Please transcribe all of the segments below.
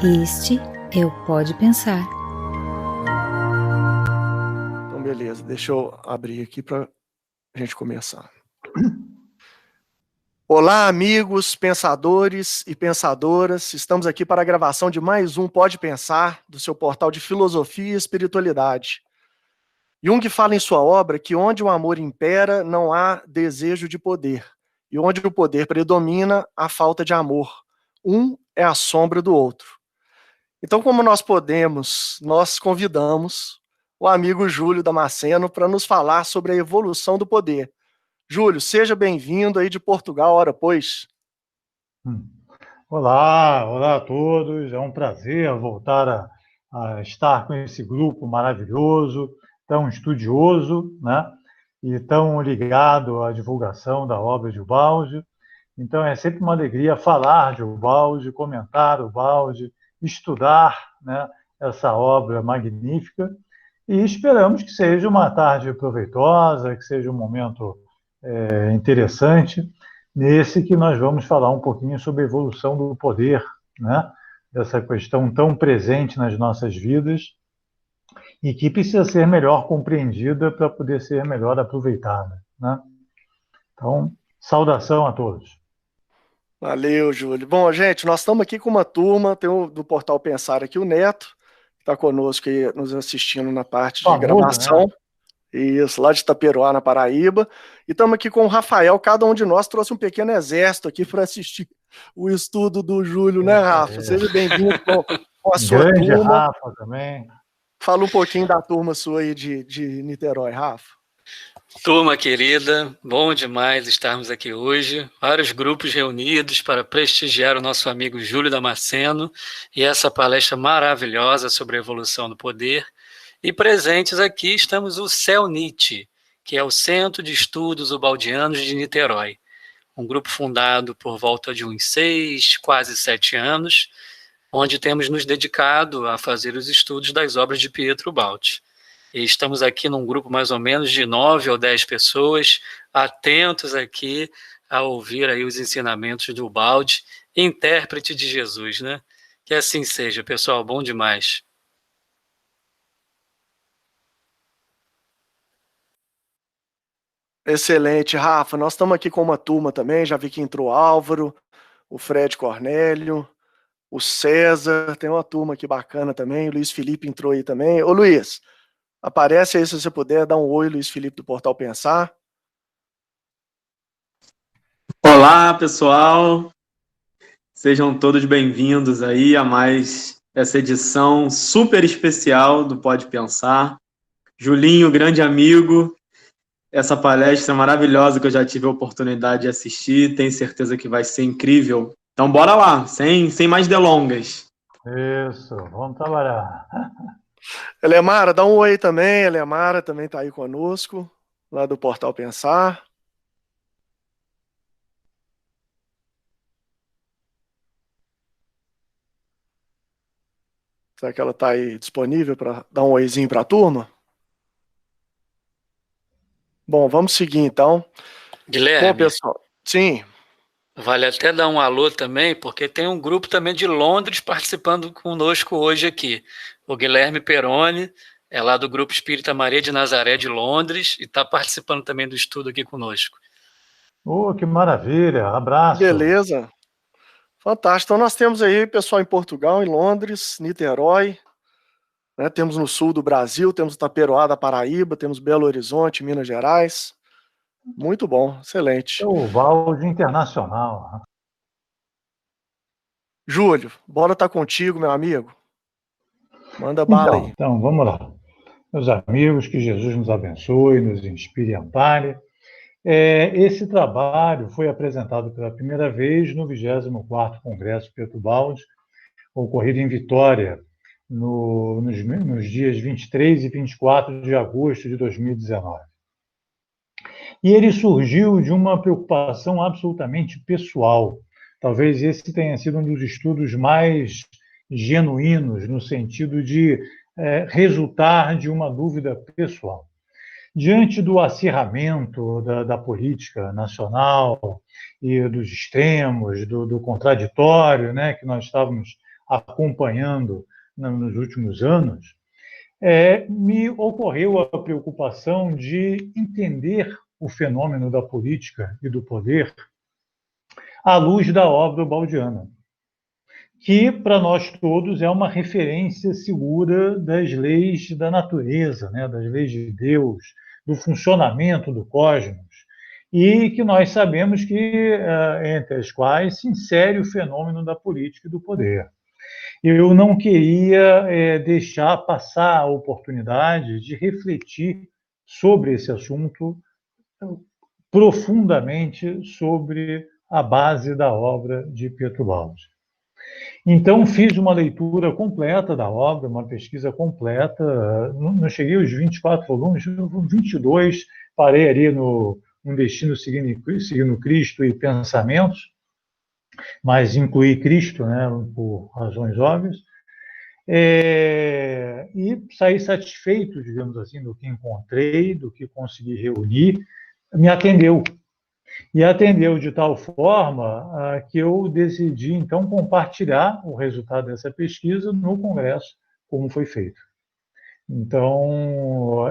Este é o Pode Pensar. Então, beleza. Deixa eu abrir aqui para a gente começar. Olá, amigos, pensadores e pensadoras. Estamos aqui para a gravação de mais um Pode Pensar, do seu portal de filosofia e espiritualidade. Jung fala em sua obra que onde o amor impera, não há desejo de poder. E onde o poder predomina, há falta de amor. Um é a sombra do outro. Então, como nós convidamos o amigo Júlio Damasceno para nos falar sobre a evolução do poder. Júlio, seja bem-vindo aí de Portugal, ora pois. Olá a todos. É um prazer voltar a estar com esse grupo maravilhoso, tão estudioso, né? E tão ligado à divulgação da obra de Ubaldi. Então é sempre uma alegria falar de Ubaldi, comentar Ubaldi, estudar, né, essa obra magnífica. E esperamos que seja uma tarde proveitosa, que seja um momento interessante, nesse que nós vamos falar um pouquinho sobre a evolução do poder, né? Essa questão tão presente nas nossas vidas e que precisa ser melhor compreendida para poder ser melhor aproveitada, né? Então, saudação a todos. Valeu, Júlio. Bom, gente, nós estamos aqui com uma turma, tem do Portal Pensar aqui o Neto, que está conosco aí, nos assistindo na parte de gravação. Né? Isso, lá de Itaperoá, na Paraíba. E estamos aqui com o Rafael, cada um de nós trouxe um pequeno exército aqui para assistir o estudo do Júlio, né, Rafa? Seja bem-vindo com a sua grande turma. Rafa também. Fala um pouquinho da turma sua aí de Niterói, Rafa. Turma querida, bom demais estarmos aqui hoje, vários grupos reunidos para prestigiar o nosso amigo Júlio Damasceno e essa palestra maravilhosa sobre a evolução do poder. E presentes aqui estamos o CELNIT, que é o Centro de Estudos Ubaldianos de Niterói, um grupo fundado por volta de uns 6, quase 7 anos, onde temos nos dedicado a fazer os estudos das obras de Pietro Ubaldi. E estamos aqui num grupo mais ou menos de 9 ou 10 pessoas, atentos aqui a ouvir aí os ensinamentos do Ubaldi, intérprete de Jesus, né? Que assim seja, pessoal, bom demais. Excelente, Rafa. Nós estamos aqui com uma turma também, já vi que entrou o Álvaro, o Fred Cornélio, o César, tem uma turma aqui bacana também, o Luiz Felipe entrou aí também. Ô Luiz, aparece aí se você puder, dá um oi, Luiz Felipe do Portal Pensar. Olá, pessoal. Sejam todos bem-vindos aí a mais essa edição super especial do Pode Pensar. Julinho, grande amigo, essa palestra maravilhosa que eu já tive a oportunidade de assistir, tenho certeza que vai ser incrível. Então, bora lá, sem mais delongas. Isso, vamos trabalhar. Elemara, dá um oi também. Elemara também está aí conosco, lá do Portal Pensar. Será que ela está aí disponível para dar um oizinho para a turma? Bom, vamos seguir então. Guilherme. Bom, pessoal, sim. Vale até dar um alô também, porque tem um grupo também de Londres participando conosco hoje aqui. O Guilherme Peroni é lá do Grupo Espírita Maria de Nazaré de Londres e está participando também do estudo aqui conosco. Que maravilha, abraço. Beleza, fantástico. Então nós temos aí pessoal em Portugal, em Londres, Niterói, né? Temos no sul do Brasil, temos Itaperoá da Paraíba, temos Belo Horizonte, Minas Gerais. Muito bom, excelente. É o Ubaldi Internacional. Júlio, bola tá contigo, meu amigo. Manda bala aí. Então, vamos lá. Meus amigos, que Jesus nos abençoe, nos inspire e ampare. Esse trabalho foi apresentado pela primeira vez no 24º Congresso Pietro Ubaldi, ocorrido em Vitória, nos dias 23 e 24 de agosto de 2019. E ele surgiu de uma preocupação absolutamente pessoal. Talvez esse tenha sido um dos estudos mais genuínos, no sentido de resultar de uma dúvida pessoal. Diante do acirramento da política nacional e dos extremos, do contraditório, né, que nós estávamos acompanhando nos últimos anos, me ocorreu a preocupação de entender o fenômeno da política e do poder à luz da obra baldiana, que, para nós todos, é uma referência segura das leis da natureza, né, das leis de Deus, do funcionamento do cosmos, e que nós sabemos que, entre as quais, se insere o fenômeno da política e do poder. Eu não queria deixar passar a oportunidade de refletir sobre esse assunto profundamente sobre a base da obra de Pietro Baldi. Então, fiz uma leitura completa da obra, uma pesquisa completa, não cheguei aos 24 volumes, 22, parei ali no Um Destino Seguindo Cristo e Pensamentos, mas incluí Cristo, né, por razões óbvias, e saí satisfeito, digamos assim, do que encontrei, do que consegui reunir, me atendeu. E atendeu de tal forma que eu decidi, então, compartilhar o resultado dessa pesquisa no Congresso, como foi feito. Então,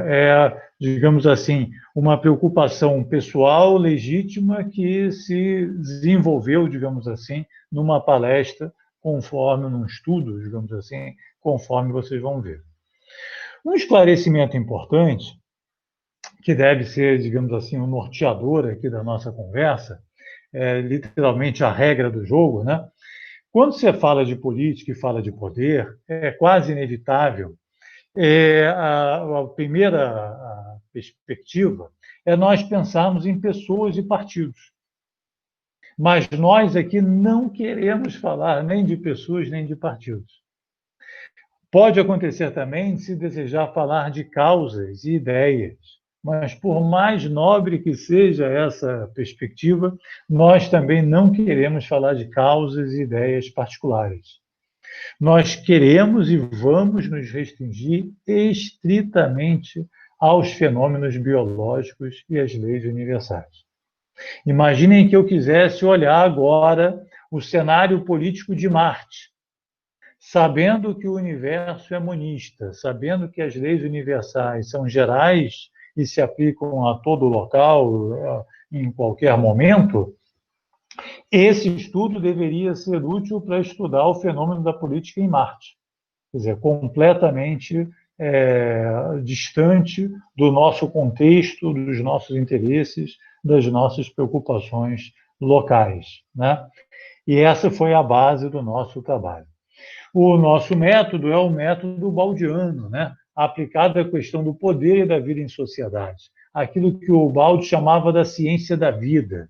digamos assim, uma preocupação pessoal legítima que se desenvolveu, digamos assim, numa palestra, conforme, num estudo, digamos assim, conforme vocês vão ver. Um esclarecimento importante, que deve ser, digamos assim, um norteador aqui da nossa conversa, literalmente a regra do jogo, né? Quando você fala de política e fala de poder, é quase inevitável. A primeira perspectiva é nós pensarmos em pessoas e partidos. Mas nós aqui não queremos falar nem de pessoas nem de partidos. Pode acontecer também de se desejar falar de causas e ideias, mas por mais nobre que seja essa perspectiva, nós também não queremos falar de causas e ideias particulares. Nós queremos e vamos nos restringir estritamente aos fenômenos biológicos e às leis universais. Imaginem que eu quisesse olhar agora o cenário político de Marte, sabendo que o universo é monista, sabendo que as leis universais são gerais e se aplicam a todo local, em qualquer momento, esse estudo deveria ser útil para estudar o fenômeno da política em Marte. Quer dizer, completamente distante do nosso contexto, dos nossos interesses, das nossas preocupações locais, né? E essa foi a base do nosso trabalho. O nosso método é o método baldiano, né? Aplicado à questão do poder e da vida em sociedade. Aquilo que o Baldi chamava da ciência da vida.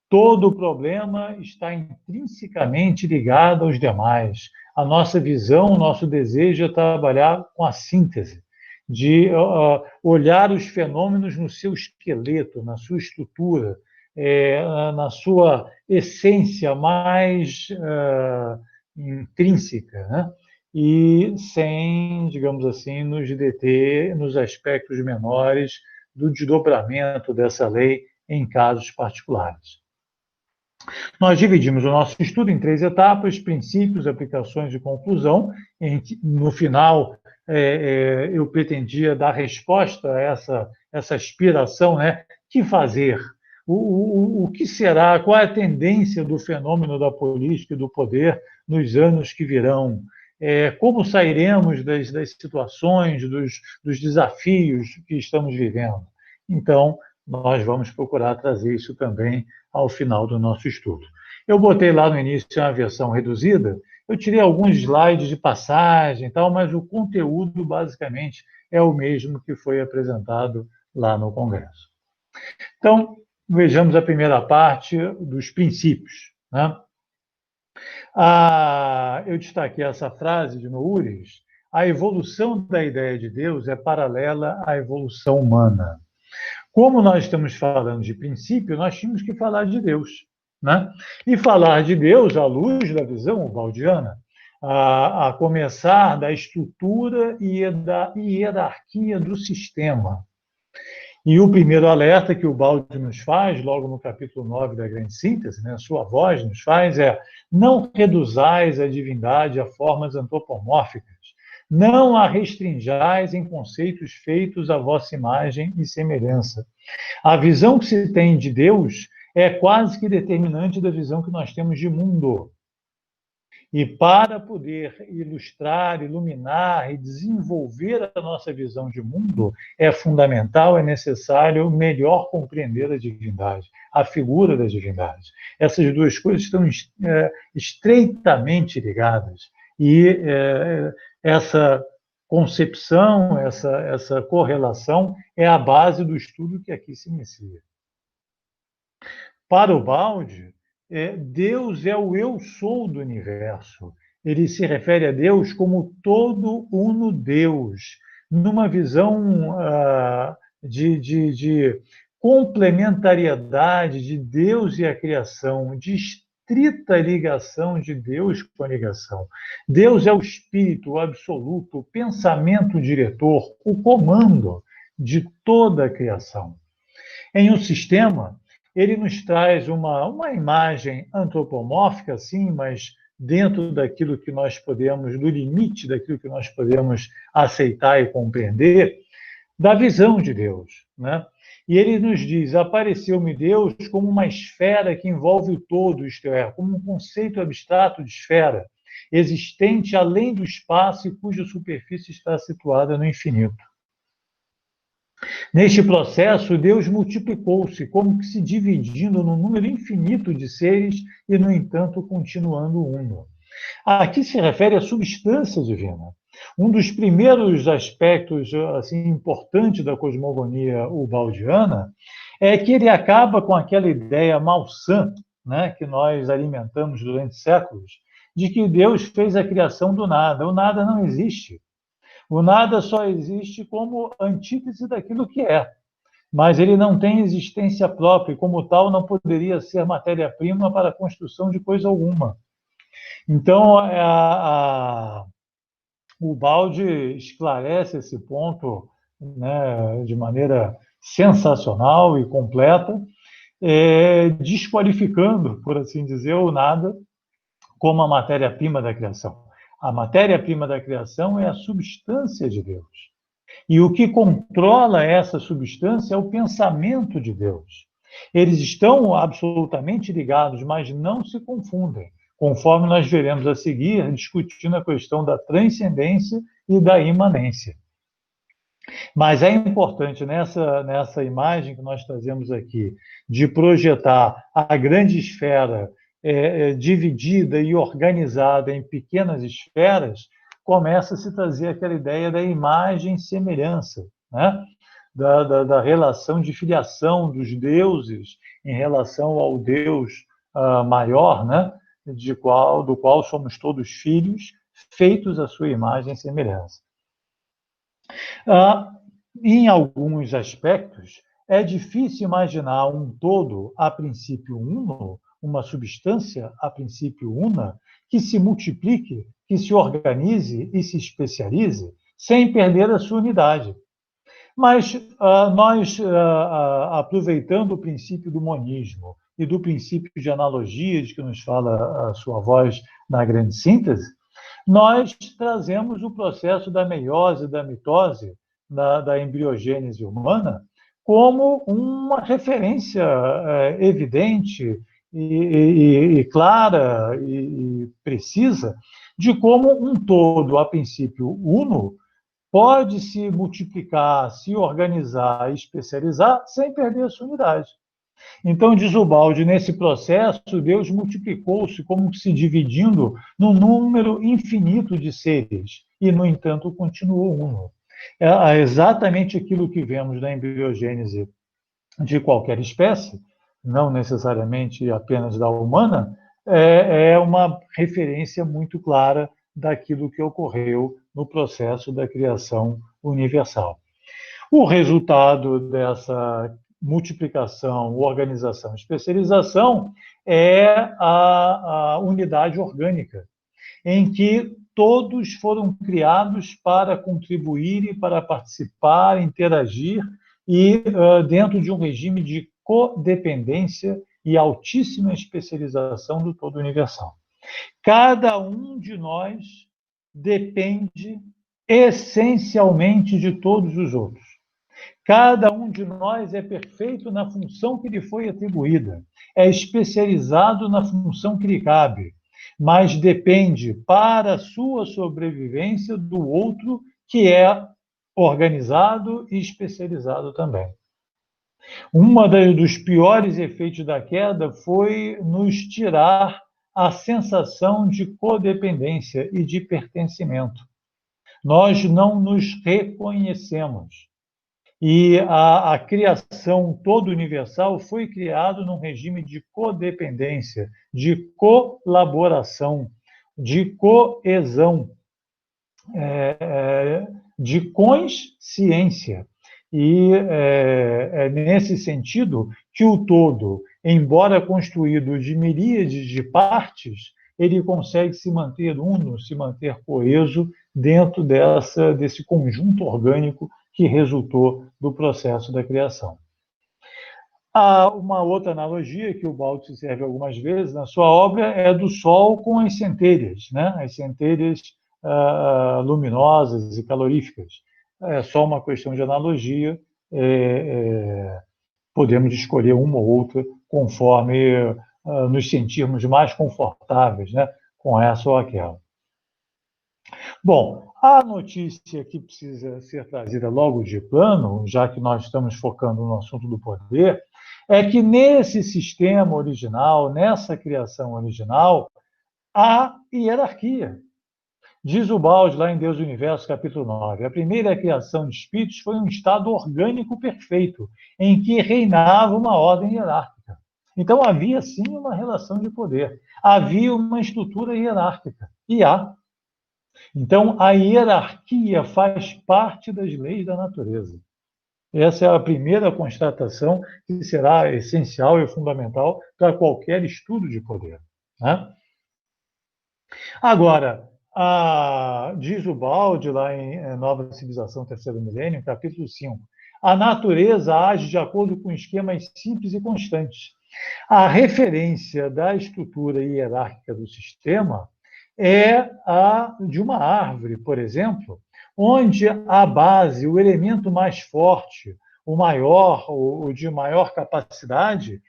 Todo problema está intrinsecamente ligado aos demais. A nossa visão, o nosso desejo é trabalhar com a síntese, de olhar os fenômenos no seu esqueleto, na sua estrutura, na sua essência mais intrínseca, né? E sem, digamos assim, nos deter nos aspectos menores do desdobramento dessa lei em casos particulares. Nós dividimos o nosso estudo em 3 etapas: princípios, aplicações e conclusão. No final, eu pretendia dar resposta a essa aspiração, né? Que fazer? O que será? Qual é a tendência do fenômeno da política e do poder nos anos que virão? Como sairemos das situações, dos desafios que estamos vivendo? Então, nós vamos procurar trazer isso também ao final do nosso estudo. Eu botei lá no início uma versão reduzida, eu tirei alguns slides de passagem e tal, mas o conteúdo, basicamente, é o mesmo que foi apresentado lá no Congresso. Então, vejamos a primeira parte dos princípios, né? Eu destaquei essa frase de Noures: a evolução da ideia de Deus é paralela à evolução humana. Como nós estamos falando de princípio, nós tínhamos que falar de Deus, né? E falar de Deus à luz da visão baldiana, a começar da estrutura e da hierarquia do sistema. E o primeiro alerta que o Baldi nos faz, logo no capítulo 9 da Grande Síntese, né, a sua voz nos faz, é: não reduzais a divindade a formas antropomórficas, não a restringais em conceitos feitos à vossa imagem e semelhança. A visão que se tem de Deus é quase que determinante da visão que nós temos de mundo. E para poder ilustrar, iluminar e desenvolver a nossa visão de mundo, é fundamental, é necessário melhor compreender a divindade, a figura da divindade. Essas duas coisas estão estreitamente ligadas. E essa concepção, essa correlação é a base do estudo que aqui se inicia. Para o Baldi, Deus é o eu sou do universo. Ele se refere a Deus como todo uno Deus, numa visão de complementariedade de Deus e a criação, de estrita ligação de Deus com a ligação. Deus é o espírito, o absoluto, o pensamento diretor, o comando de toda a criação. Em um sistema, ele nos traz uma imagem antropomórfica, sim, mas dentro daquilo que nós podemos, do limite daquilo que nós podemos aceitar e compreender, da visão de Deus, né? E ele nos diz: apareceu-me Deus como uma esfera que envolve o todo, isto é, como um conceito abstrato de esfera, existente além do espaço e cuja superfície está situada no infinito. Neste processo, Deus multiplicou-se, como que se dividindo num número infinito de seres e, no entanto, continuando uno. Aqui se refere à substância divina. Um dos primeiros aspectos assim, importantes da cosmogonia ubaldiana é que ele acaba com aquela ideia malsã, né, que nós alimentamos durante séculos, de que Deus fez a criação do nada. O nada não existe. O nada só existe como antítese daquilo que é, mas ele não tem existência própria e, como tal, não poderia ser matéria-prima para a construção de coisa alguma. Então, o Baldi esclarece esse ponto, né, de maneira sensacional e completa, desqualificando, por assim dizer, o nada como a matéria-prima da criação. A matéria-prima da criação é a substância de Deus. E o que controla essa substância é o pensamento de Deus. Eles estão absolutamente ligados, mas não se confundem, conforme nós veremos a seguir, discutindo a questão da transcendência e da imanência. Mas é importante, nessa imagem que nós trazemos aqui, de projetar a grande esfera dividida e organizada em pequenas esferas, começa a se trazer aquela ideia da imagem e semelhança, né? da relação de filiação dos deuses em relação ao Deus maior, né? do qual somos todos filhos, feitos à sua imagem e semelhança. Em alguns aspectos, é difícil imaginar um todo, a princípio uno, uma substância, a princípio una, que se multiplique, que se organize e se especialize, sem perder a sua unidade. Mas nós, aproveitando o princípio do monismo e do princípio de analogias que nos fala a sua voz na Grande Síntese, nós trazemos o processo da meiose e da mitose, da embriogênese humana, como uma referência evidente e clara e precisa de como um todo, a princípio uno, pode se multiplicar, se organizar, especializar, sem perder a sua unidade. Então, diz o Baldi, nesse processo, Deus multiplicou-se como se dividindo num número infinito de seres, e, no entanto, continuou uno. É exatamente aquilo que vemos na embriogênese de qualquer espécie, não necessariamente apenas da humana, é uma referência muito clara daquilo que ocorreu no processo da criação universal. O resultado dessa multiplicação, organização, especialização é a unidade orgânica, em que todos foram criados para contribuir e para participar, interagir e dentro de um regime de codependência e altíssima especialização do todo universal. Cada um de nós depende essencialmente de todos os outros. Cada um de nós é perfeito na função que lhe foi atribuída, é especializado na função que lhe cabe, mas depende para a sua sobrevivência do outro, que é organizado e especializado também. Dos piores efeitos da queda foi nos tirar a sensação de codependência e de pertencimento. Nós não nos reconhecemos. E a criação toda universal foi criada num regime de codependência, de colaboração, de coesão, de consciência. E é nesse sentido que o todo, embora construído de miríades de partes, ele consegue se manter uno, se manter coeso dentro desse conjunto orgânico que resultou do processo da criação. Há uma outra analogia que o Baldi se serve algumas vezes na sua obra é do Sol com as centelhas, né? As centelhas luminosas e caloríficas. É só uma questão de analogia, podemos escolher uma ou outra conforme nos sentirmos mais confortáveis, né? Com essa ou aquela. Bom, a notícia que precisa ser trazida logo de plano, já que nós estamos focando no assunto do poder, é que nesse sistema original, nessa criação original, há hierarquia. Diz o Baldi lá em Deus e o Universo, capítulo 9, a primeira criação de espíritos foi um estado orgânico perfeito, em que reinava uma ordem hierárquica. Então havia, sim, uma relação de poder. Havia uma estrutura hierárquica. E há. Então, a hierarquia faz parte das leis da natureza. Essa é a primeira constatação que será essencial e fundamental para qualquer estudo de poder, né? Agora, diz o Baldi, lá em Nova Civilização, Terceiro Milênio, capítulo 5, a natureza age de acordo com esquemas simples e constantes. A referência da estrutura hierárquica do sistema é a de uma árvore, por exemplo, onde a base, o elemento mais forte, o maior, o de maior capacidade,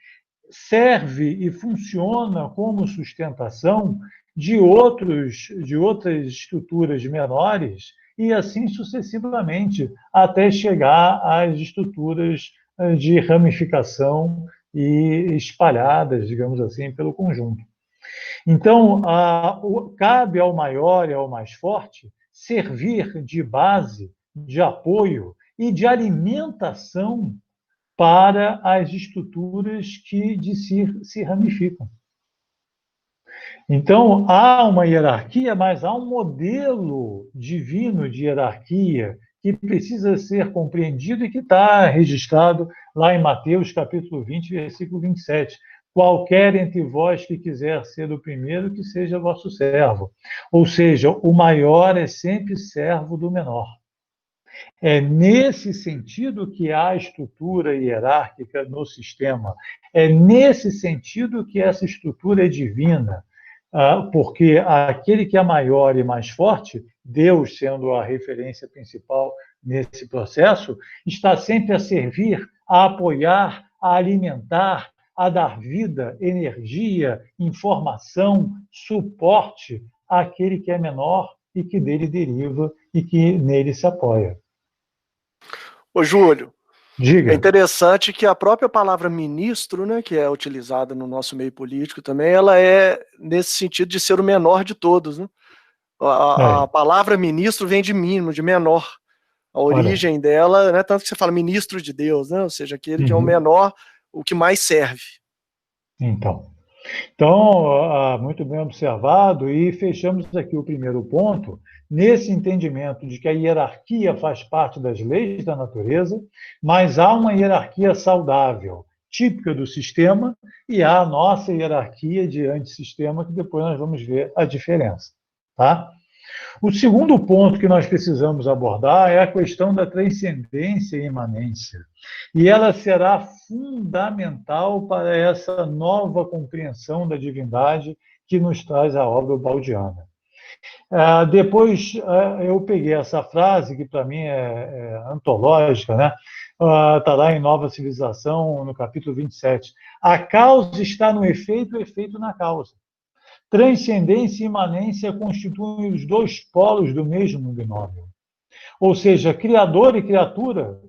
serve e funciona como sustentação de outras estruturas menores e assim sucessivamente, até chegar às estruturas de ramificação e espalhadas, digamos assim, pelo conjunto. Então, cabe ao maior e ao mais forte servir de base, de apoio e de alimentação para as estruturas que de si se ramificam. Então, há uma hierarquia, mas há um modelo divino de hierarquia que precisa ser compreendido e que está registrado lá em Mateus, capítulo 20, versículo 27. Qualquer entre vós que quiser ser o primeiro, que seja vosso servo. Ou seja, o maior é sempre servo do menor. É nesse sentido que há estrutura hierárquica no sistema. É nesse sentido que essa estrutura é divina. Porque aquele que é maior e mais forte, Deus sendo a referência principal nesse processo, está sempre a servir, a apoiar, a alimentar, a dar vida, energia, informação, suporte àquele que é menor e que dele deriva e que nele se apoia. Ô, Júlio, diga. É interessante que a própria palavra ministro, né, que é utilizada no nosso meio político também, ela é nesse sentido de ser o menor de todos, né? A palavra ministro vem de mínimo, de menor. A origem dela, né, tanto que você fala ministro de Deus, né? Ou seja, aquele que é o menor, o que mais serve. Então, muito bem observado, e fechamos aqui o primeiro ponto, nesse entendimento de que a hierarquia faz parte das leis da natureza, mas há uma hierarquia saudável, típica do sistema, e há a nossa hierarquia de antissistema, que depois nós vamos ver a diferença. Tá? O segundo ponto que nós precisamos abordar é a questão da transcendência e imanência. E ela será fundamental para essa nova compreensão da divindade que nos traz a obra baldiana. Depois eu peguei essa frase, que para mim é antológica, né? Está lá em Nova Civilização, no capítulo 27. A causa está no efeito, o efeito na causa. Transcendência e imanência constituem os dois polos do mesmo binômio. Ou seja, criador e criatura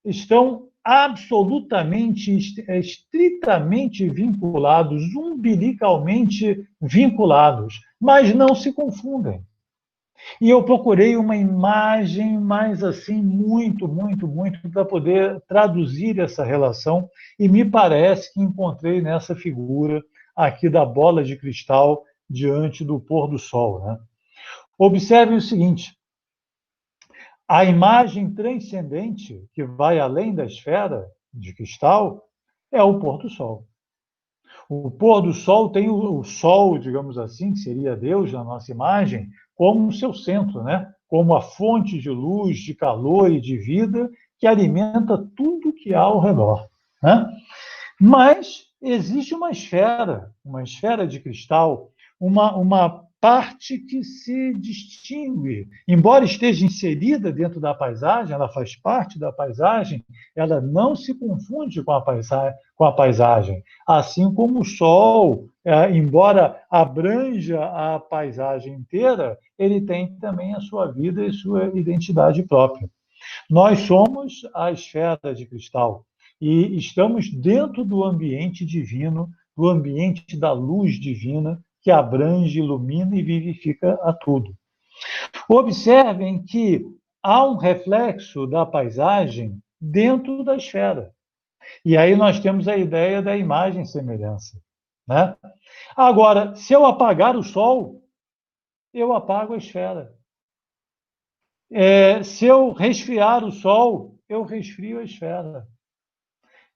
estão absolutamente, estritamente vinculados, umbilicalmente vinculados, mas não se confundem. E eu procurei uma imagem mais assim, muito, para poder traduzir essa relação, e me parece que encontrei nessa figura aqui da bola de cristal diante do pôr do sol, né? Observem o seguinte: a imagem transcendente, que vai além da esfera de cristal, é o pôr do sol. O pôr do sol tem o sol, digamos assim, que seria Deus na nossa imagem, como seu centro, né? Como a fonte de luz, de calor e de vida que alimenta tudo que há ao redor, né? Mas existe uma esfera de cristal, uma parte que se distingue. Embora esteja inserida dentro da paisagem, ela faz parte da paisagem, ela não se confunde com a paisagem. Assim como o sol, embora abranja a paisagem inteira, ele tem também a sua vida e sua identidade própria. Nós somos a esfera de cristal e estamos dentro do ambiente divino, do ambiente da luz divina, que abrange, ilumina e vivifica a tudo. Observem que há um reflexo da paisagem dentro da esfera. E aí nós temos a ideia da imagem e semelhança, né? Agora, se eu apagar o sol, eu apago a esfera. Se eu resfriar o sol, eu resfrio a esfera.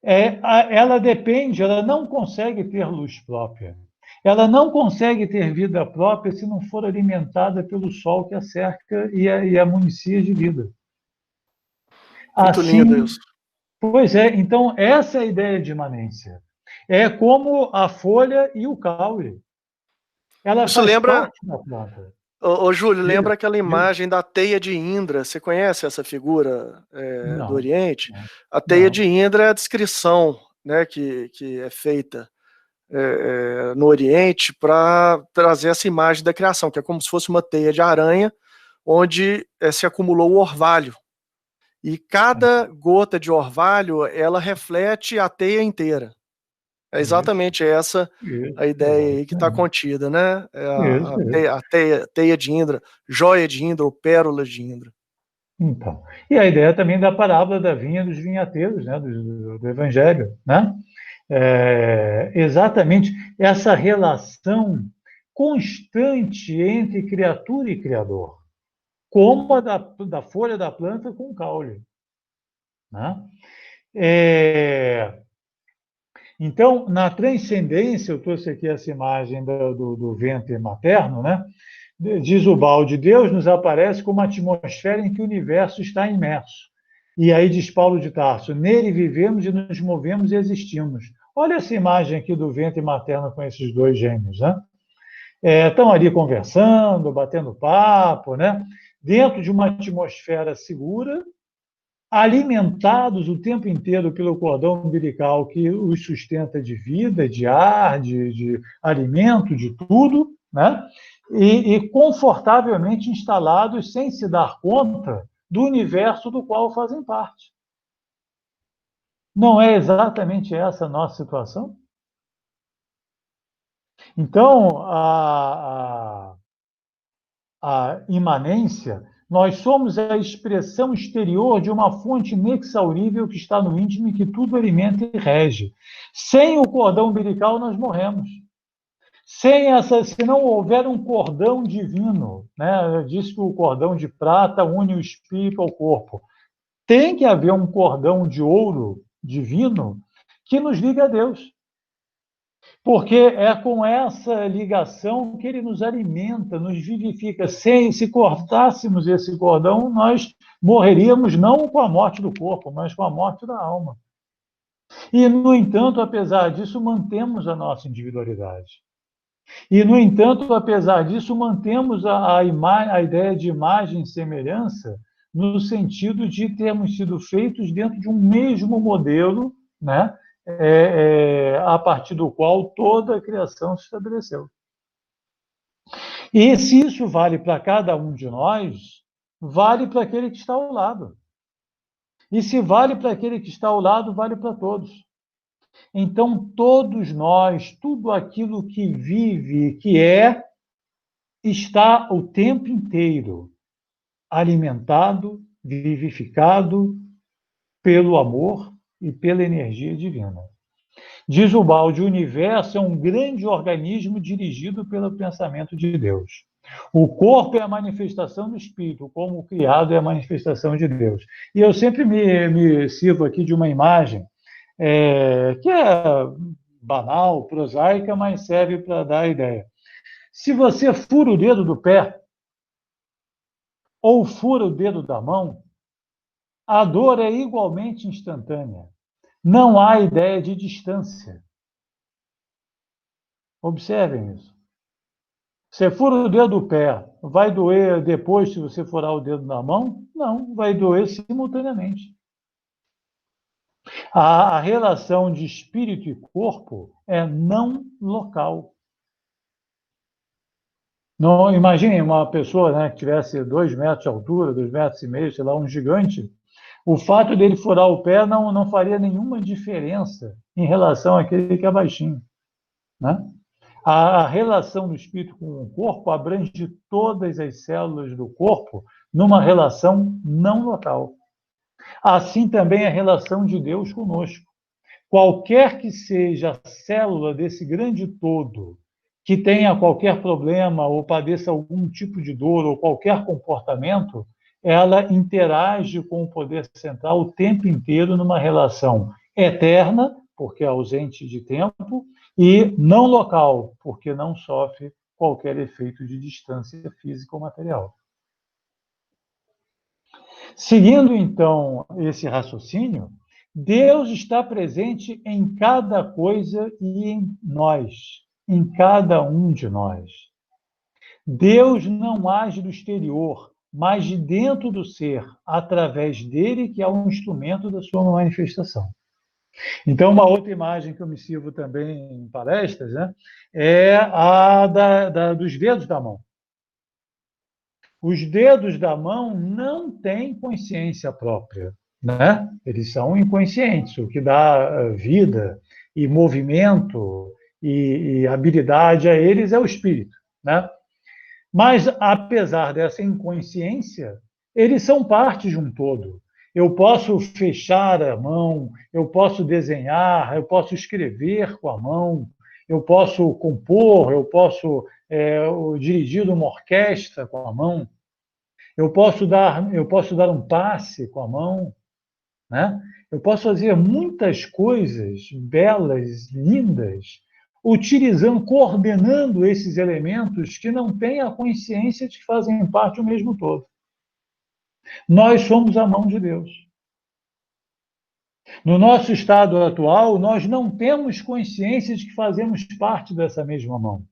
Ela depende, ela não consegue ter luz própria. Ela não consegue ter vida própria se não for alimentada pelo sol que a cerca e a municia de vida. Muito assim, lindo isso. Pois é, então essa é a ideia de imanência. É como a folha e o caule. Ela Isso faz lembra, parte da planta. ô Júlio, lembra aquela imagem da teia de Indra? Você conhece essa figura do Oriente? A teia de Indra é a descrição, né, que é feita no Oriente para trazer essa imagem da criação, que é como se fosse uma teia de aranha, onde se acumulou o orvalho. E cada gota de orvalho, ela reflete a teia inteira. É exatamente essa a ideia aí que está contida, né? A teia de Indra, joia de Indra ou pérola de Indra. Então, e a ideia também da parábola da vinha dos vinhateiros, né? do Evangelho, né? Exatamente essa relação constante entre criatura e criador, como a da folha da planta com o caule, né? Então, na transcendência, eu trouxe aqui essa imagem do ventre materno, né? Diz o Balde, Deus nos aparece como uma atmosfera em que o universo está imerso. E aí diz Paulo de Tarso, nele vivemos e nos movemos e existimos. Olha essa imagem aqui do ventre materno com esses dois gêmeos, né? Estão ali conversando, batendo papo, né? Dentro de uma atmosfera segura, alimentados o tempo inteiro pelo cordão umbilical que os sustenta de vida, de ar, de alimento, de tudo, né? E confortavelmente instalados sem se dar conta do universo do qual fazem parte. Não é exatamente essa a nossa situação? Então, a imanência, nós somos a expressão exterior de uma fonte inexaurível que está no íntimo e que tudo alimenta e rege. Sem o cordão umbilical, nós morremos. Se não houver um cordão divino, né? Diz que o cordão de prata une o espírito ao corpo. Tem que haver um cordão de ouro divino que nos liga a Deus. Porque é com essa ligação que ele nos alimenta, nos vivifica. Se cortássemos esse cordão, nós morreríamos não com a morte do corpo, mas com a morte da alma. E, no entanto, apesar disso, mantemos a nossa individualidade. E, no entanto, apesar disso, mantemos a ideia de imagem e semelhança no sentido de termos sido feitos dentro de um mesmo modelo, né? A partir do qual toda a criação se estabeleceu. E se isso vale para cada um de nós, vale para aquele que está ao lado. E se vale para aquele que está ao lado, vale para todos. Então, todos nós, tudo aquilo que vive, que está o tempo inteiro alimentado, vivificado pelo amor e pela energia divina. Diz o Balde, o universo é um grande organismo dirigido pelo pensamento de Deus. O corpo é a manifestação do Espírito, como o criado é a manifestação de Deus. E eu sempre me sirvo aqui de uma imagem que é banal, prosaica, mas serve para dar a ideia. Se você fura o dedo do pé ou fura o dedo da mão, a dor é igualmente instantânea. Não há ideia de distância. Observem isso. Você fura o dedo do pé, vai doer depois se você furar o dedo da mão? Não, vai doer simultaneamente. A relação de espírito e corpo é não local. Não, imaginem uma pessoa, né, que tivesse 2 metros de altura, 2,5 metros, sei lá, um gigante. O fato dele furar o pé não faria nenhuma diferença em relação àquele que é baixinho, né? A relação do espírito com o corpo abrange todas as células do corpo numa relação não local. Assim também a relação de Deus conosco. Qualquer que seja a célula desse grande todo que tenha qualquer problema ou padeça algum tipo de dor ou qualquer comportamento, ela interage com o poder central o tempo inteiro numa relação eterna, porque é ausente de tempo, e não local, porque não sofre qualquer efeito de distância física ou material. Seguindo, então, esse raciocínio, Deus está presente em cada coisa e em nós, em cada um de nós. Deus não age do exterior, mas de dentro do ser, através dele, que é um instrumento da sua manifestação. Então, uma outra imagem que eu me sirvo também em palestras, né, é a dos dedos da mão. Os dedos da mão não têm consciência própria, né? Eles são inconscientes. O que dá vida e movimento e habilidade a eles é o espírito, né? Mas, apesar dessa inconsciência, eles são parte de um todo. Eu posso fechar a mão, eu posso desenhar, eu posso escrever com a mão, eu posso compor, eu posso dirigir uma orquestra com a mão, eu posso dar um passe com a mão, né? Eu posso fazer muitas coisas belas, lindas, utilizando, coordenando esses elementos que não têm a consciência de que fazem parte do mesmo todo. Nós somos a mão de Deus. No nosso estado atual, nós não temos consciência de que fazemos parte dessa mesma mão,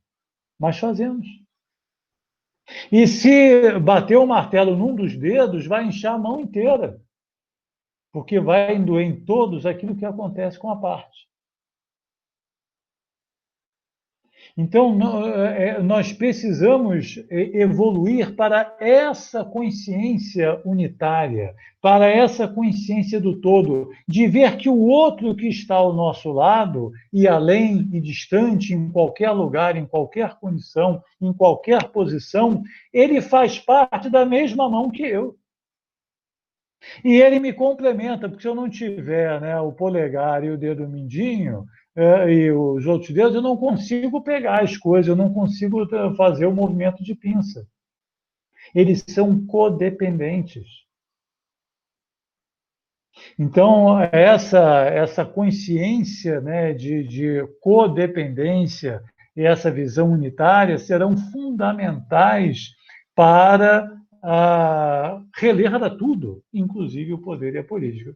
mas fazemos. E se bater o martelo num dos dedos, vai inchar a mão inteira, porque vai doer em todos aquilo que acontece com a parte. Então, nós precisamos evoluir para essa consciência unitária, para essa consciência do todo, de ver que o outro que está ao nosso lado, e além e distante, em qualquer lugar, em qualquer condição, em qualquer posição, ele faz parte da mesma mão que eu. E ele me complementa, porque se eu não tiver, né, o polegar e o dedo mindinho, e os outros dedos, eu não consigo pegar as coisas, eu não consigo fazer o movimento de pinça. Eles são codependentes. Então, essa consciência, né, de codependência e essa visão unitária serão fundamentais para reler tudo, inclusive o poder e a política.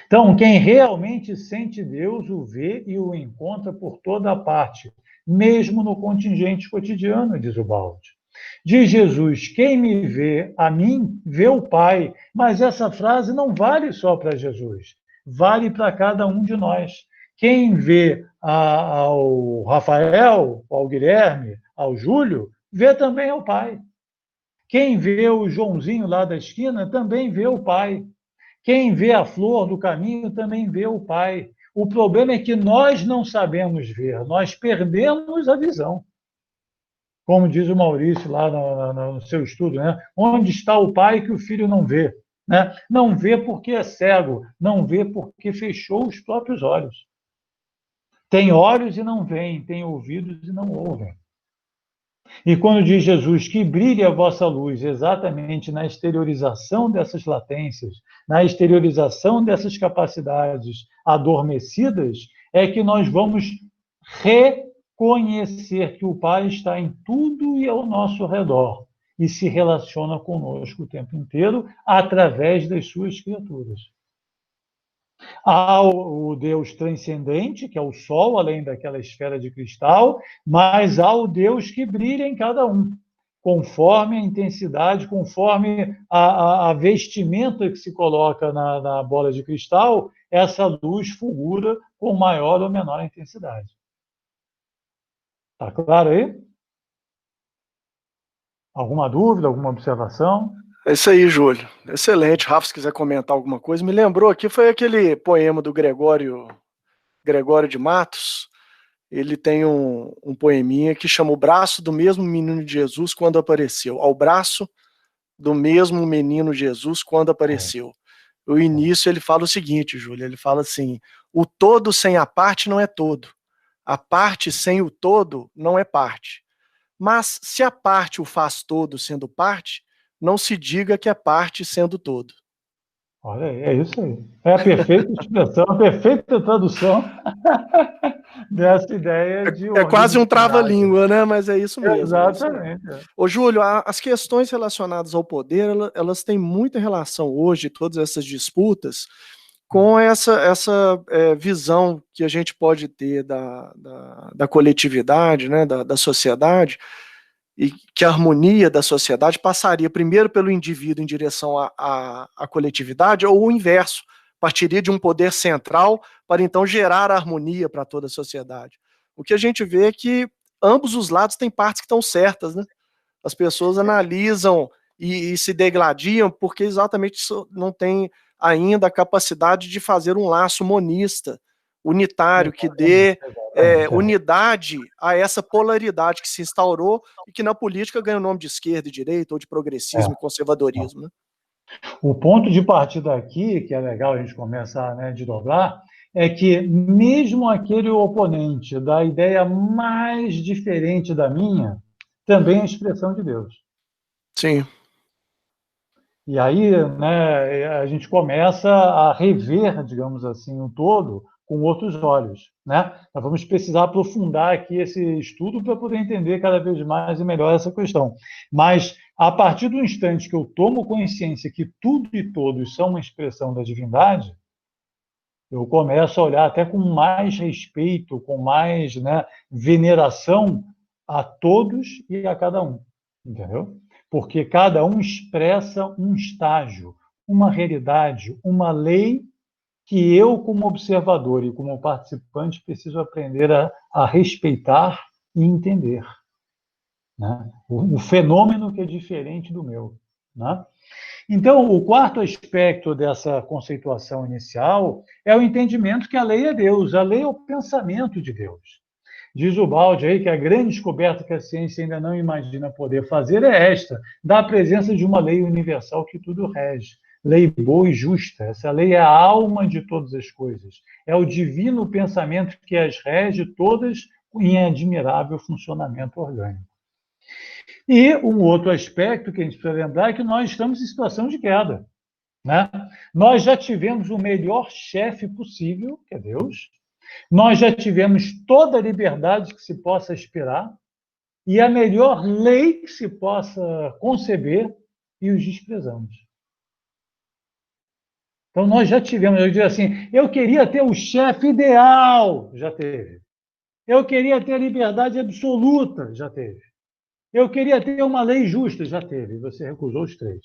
Então, quem realmente sente Deus o vê e o encontra por toda a parte, mesmo no contingente cotidiano, diz o Balde. Diz Jesus: quem me vê a mim, vê o Pai. Mas essa frase não vale só para Jesus, vale para cada um de nós. Quem vê ao Rafael, ao Guilherme, ao Júlio, vê também ao Pai. Quem vê o Joãozinho lá da esquina, também vê o Pai. Quem vê a flor do caminho, também vê o Pai. O problema é que nós não sabemos ver, nós perdemos a visão. Como diz o Maurício lá no seu estudo, né? Onde está o pai que o filho não vê? Né? Não vê porque é cego, não vê porque fechou os próprios olhos. Tem olhos e não veem, tem ouvidos e não ouvem. E quando diz Jesus que brilhe a vossa luz exatamente na exteriorização dessas latências, na exteriorização dessas capacidades adormecidas, é que nós vamos reconhecer que o Pai está em tudo e ao nosso redor e se relaciona conosco o tempo inteiro através das suas criaturas. Há o Deus transcendente, que é o Sol, além daquela esfera de cristal, mas há o Deus que brilha em cada um, conforme a intensidade, conforme a vestimenta que se coloca na bola de cristal, essa luz fulgura com maior ou menor intensidade. Está claro aí? Alguma dúvida, alguma observação? É isso aí, Júlio. Excelente. Rafa, se quiser comentar alguma coisa, me lembrou aqui, foi aquele poema do Gregório de Matos. Ele tem um poeminha que chama O Braço do Mesmo Menino de Jesus Quando Apareceu. Ao braço do mesmo menino Jesus quando apareceu. O início ele fala o seguinte, Júlio, ele fala assim: o todo sem a parte não é todo. A parte sem o todo não é parte. Mas se a parte o faz todo sendo parte, não se diga que é parte sendo todo. Olha aí, é isso aí. É a perfeita expressão, a perfeita tradução dessa ideia de É quase um organicidade. trava-língua, né? Mas é isso mesmo. Exatamente. É isso. Ô, Júlio, as questões relacionadas ao poder, elas têm muita relação hoje, todas essas disputas, com essa visão que a gente pode ter da coletividade, né, da sociedade, e que a harmonia da sociedade passaria primeiro pelo indivíduo em direção à coletividade, ou o inverso, partiria de um poder central para então gerar a harmonia para toda a sociedade. O que a gente vê é que ambos os lados têm partes que estão certas, né? As pessoas analisam e se degladiam porque exatamente não tem ainda a capacidade de fazer um laço monista, unitário, que dê unidade a essa polaridade que se instaurou e que na política ganha o nome de esquerda e direita, ou de progressismo e conservadorismo. Né? O ponto de partida aqui, que é legal a gente começar, né, de dobrar, é que mesmo aquele oponente da ideia mais diferente da minha, também é expressão de Deus. Sim. E aí, né, a gente começa a rever, digamos assim, o todo com outros olhos, né? Nós vamos precisar aprofundar aqui esse estudo para poder entender cada vez mais e melhor essa questão. Mas, a partir do instante que eu tomo consciência que tudo e todos são uma expressão da divindade, eu começo a olhar até com mais respeito, com mais, né, veneração a todos e a cada um, entendeu? Porque cada um expressa um estágio, uma realidade, uma lei que eu, como observador e como participante, preciso aprender a respeitar e entender. Né? O fenômeno que é diferente do meu. Né? Então, o quarto aspecto dessa conceituação inicial é o entendimento que a lei é Deus, a lei é o pensamento de Deus. Diz o Balde aí que a grande descoberta que a ciência ainda não imagina poder fazer é esta, da presença de uma lei universal que tudo rege. Lei boa e justa. Essa lei é a alma de todas as coisas. É o divino pensamento que as rege todas em admirável funcionamento orgânico. E um outro aspecto que a gente precisa lembrar é que nós estamos em situação de queda. né? Nós já tivemos o melhor chefe possível, que é Deus. Nós já tivemos toda a liberdade que se possa esperar e a melhor lei que se possa conceber e os desprezamos. Então, nós já tivemos, eu digo assim, eu queria ter o chefe ideal, já teve. Eu queria ter a liberdade absoluta, já teve. Eu queria ter uma lei justa, já teve. Você recusou os três.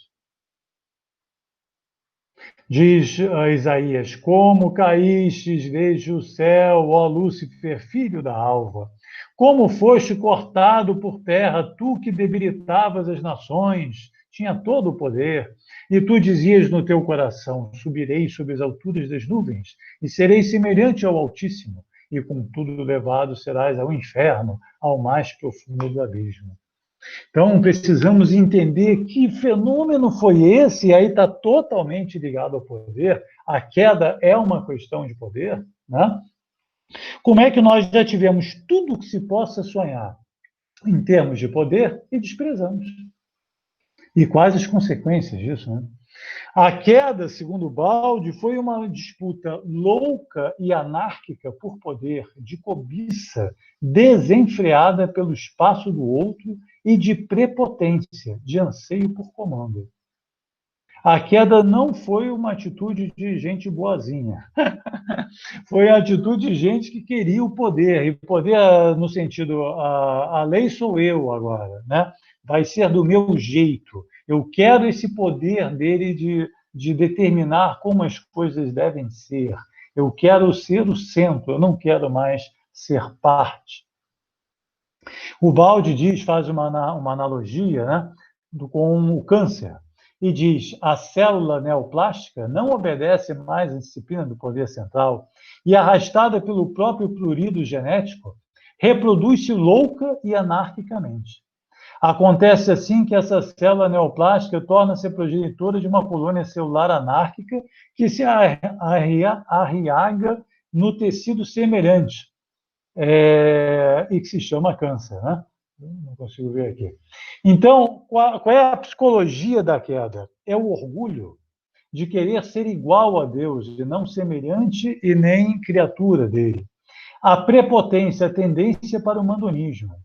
Diz Isaías, como caístes desde o céu, ó Lúcifer, filho da alva. Como foste cortado por terra, tu que debilitavas as nações, tinha todo o poder. E tu dizias no teu coração, subirei sobre as alturas das nuvens, e serei semelhante ao Altíssimo, e contudo levado serás ao inferno, ao mais profundo do abismo. Então, precisamos entender que fenômeno foi esse, e aí está totalmente ligado ao poder. A queda é uma questão de poder, né? Como é que nós já tivemos tudo que se possa sonhar em termos de poder e desprezamos? E quais as consequências disso, né? A queda, segundo Baldi, foi uma disputa louca e anárquica por poder, de cobiça, desenfreada pelo espaço do outro e de prepotência, de anseio por comando. A queda não foi uma atitude de gente boazinha. Foi a atitude de gente que queria o poder. E poder no sentido, a lei sou eu agora, né? Vai ser do meu jeito. Eu quero esse poder dele de determinar como as coisas devem ser. Eu quero ser o centro, eu não quero mais ser parte. O Baldi diz, faz uma analogia, né, com o câncer, e diz, a célula neoplástica não obedece mais à disciplina do poder central e, arrastada pelo próprio prurido genético, reproduz-se louca e anarquicamente. Acontece assim que essa célula neoplástica torna-se progenitora de uma colônia celular anárquica que se arriaga no tecido semelhante, e que se chama câncer, né? Não consigo ver aqui. Então, qual é a psicologia da queda? É o orgulho de querer ser igual a Deus, de não semelhante e nem criatura dele. A prepotência, a tendência para o mandonismo.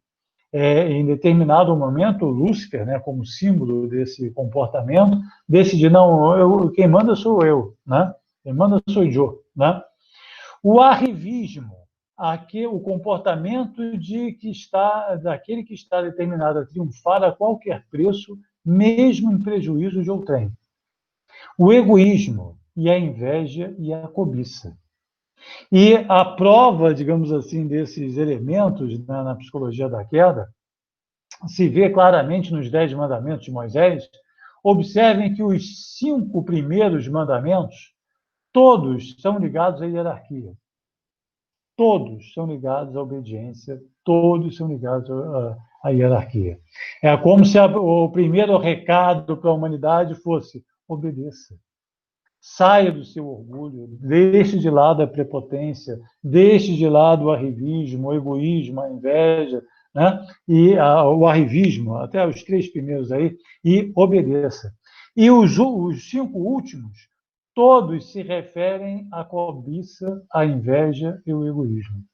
Em determinado momento, Lúcifer, né, como símbolo desse comportamento, decide, não, quem manda sou eu, né? Quem manda sou eu, né? O arrivismo, o comportamento daquele que está determinado a triunfar a qualquer preço, mesmo em prejuízo de outrem. O egoísmo e a inveja e a cobiça. E a prova, digamos assim, desses elementos na psicologia da queda se vê claramente nos 10 mandamentos de Moisés. Observem que os 5 primeiros mandamentos, todos são ligados à hierarquia. Todos são ligados à obediência, todos são ligados à hierarquia. É como se o primeiro recado para a humanidade fosse: obedeça. Saia do seu orgulho, deixe de lado a prepotência, deixe de lado o arrivismo, o egoísmo, a inveja, né? E o arrivismo, até os 3 primeiros aí, e obedeça. E os 5 últimos, todos se referem à cobiça, à inveja e ao egoísmo.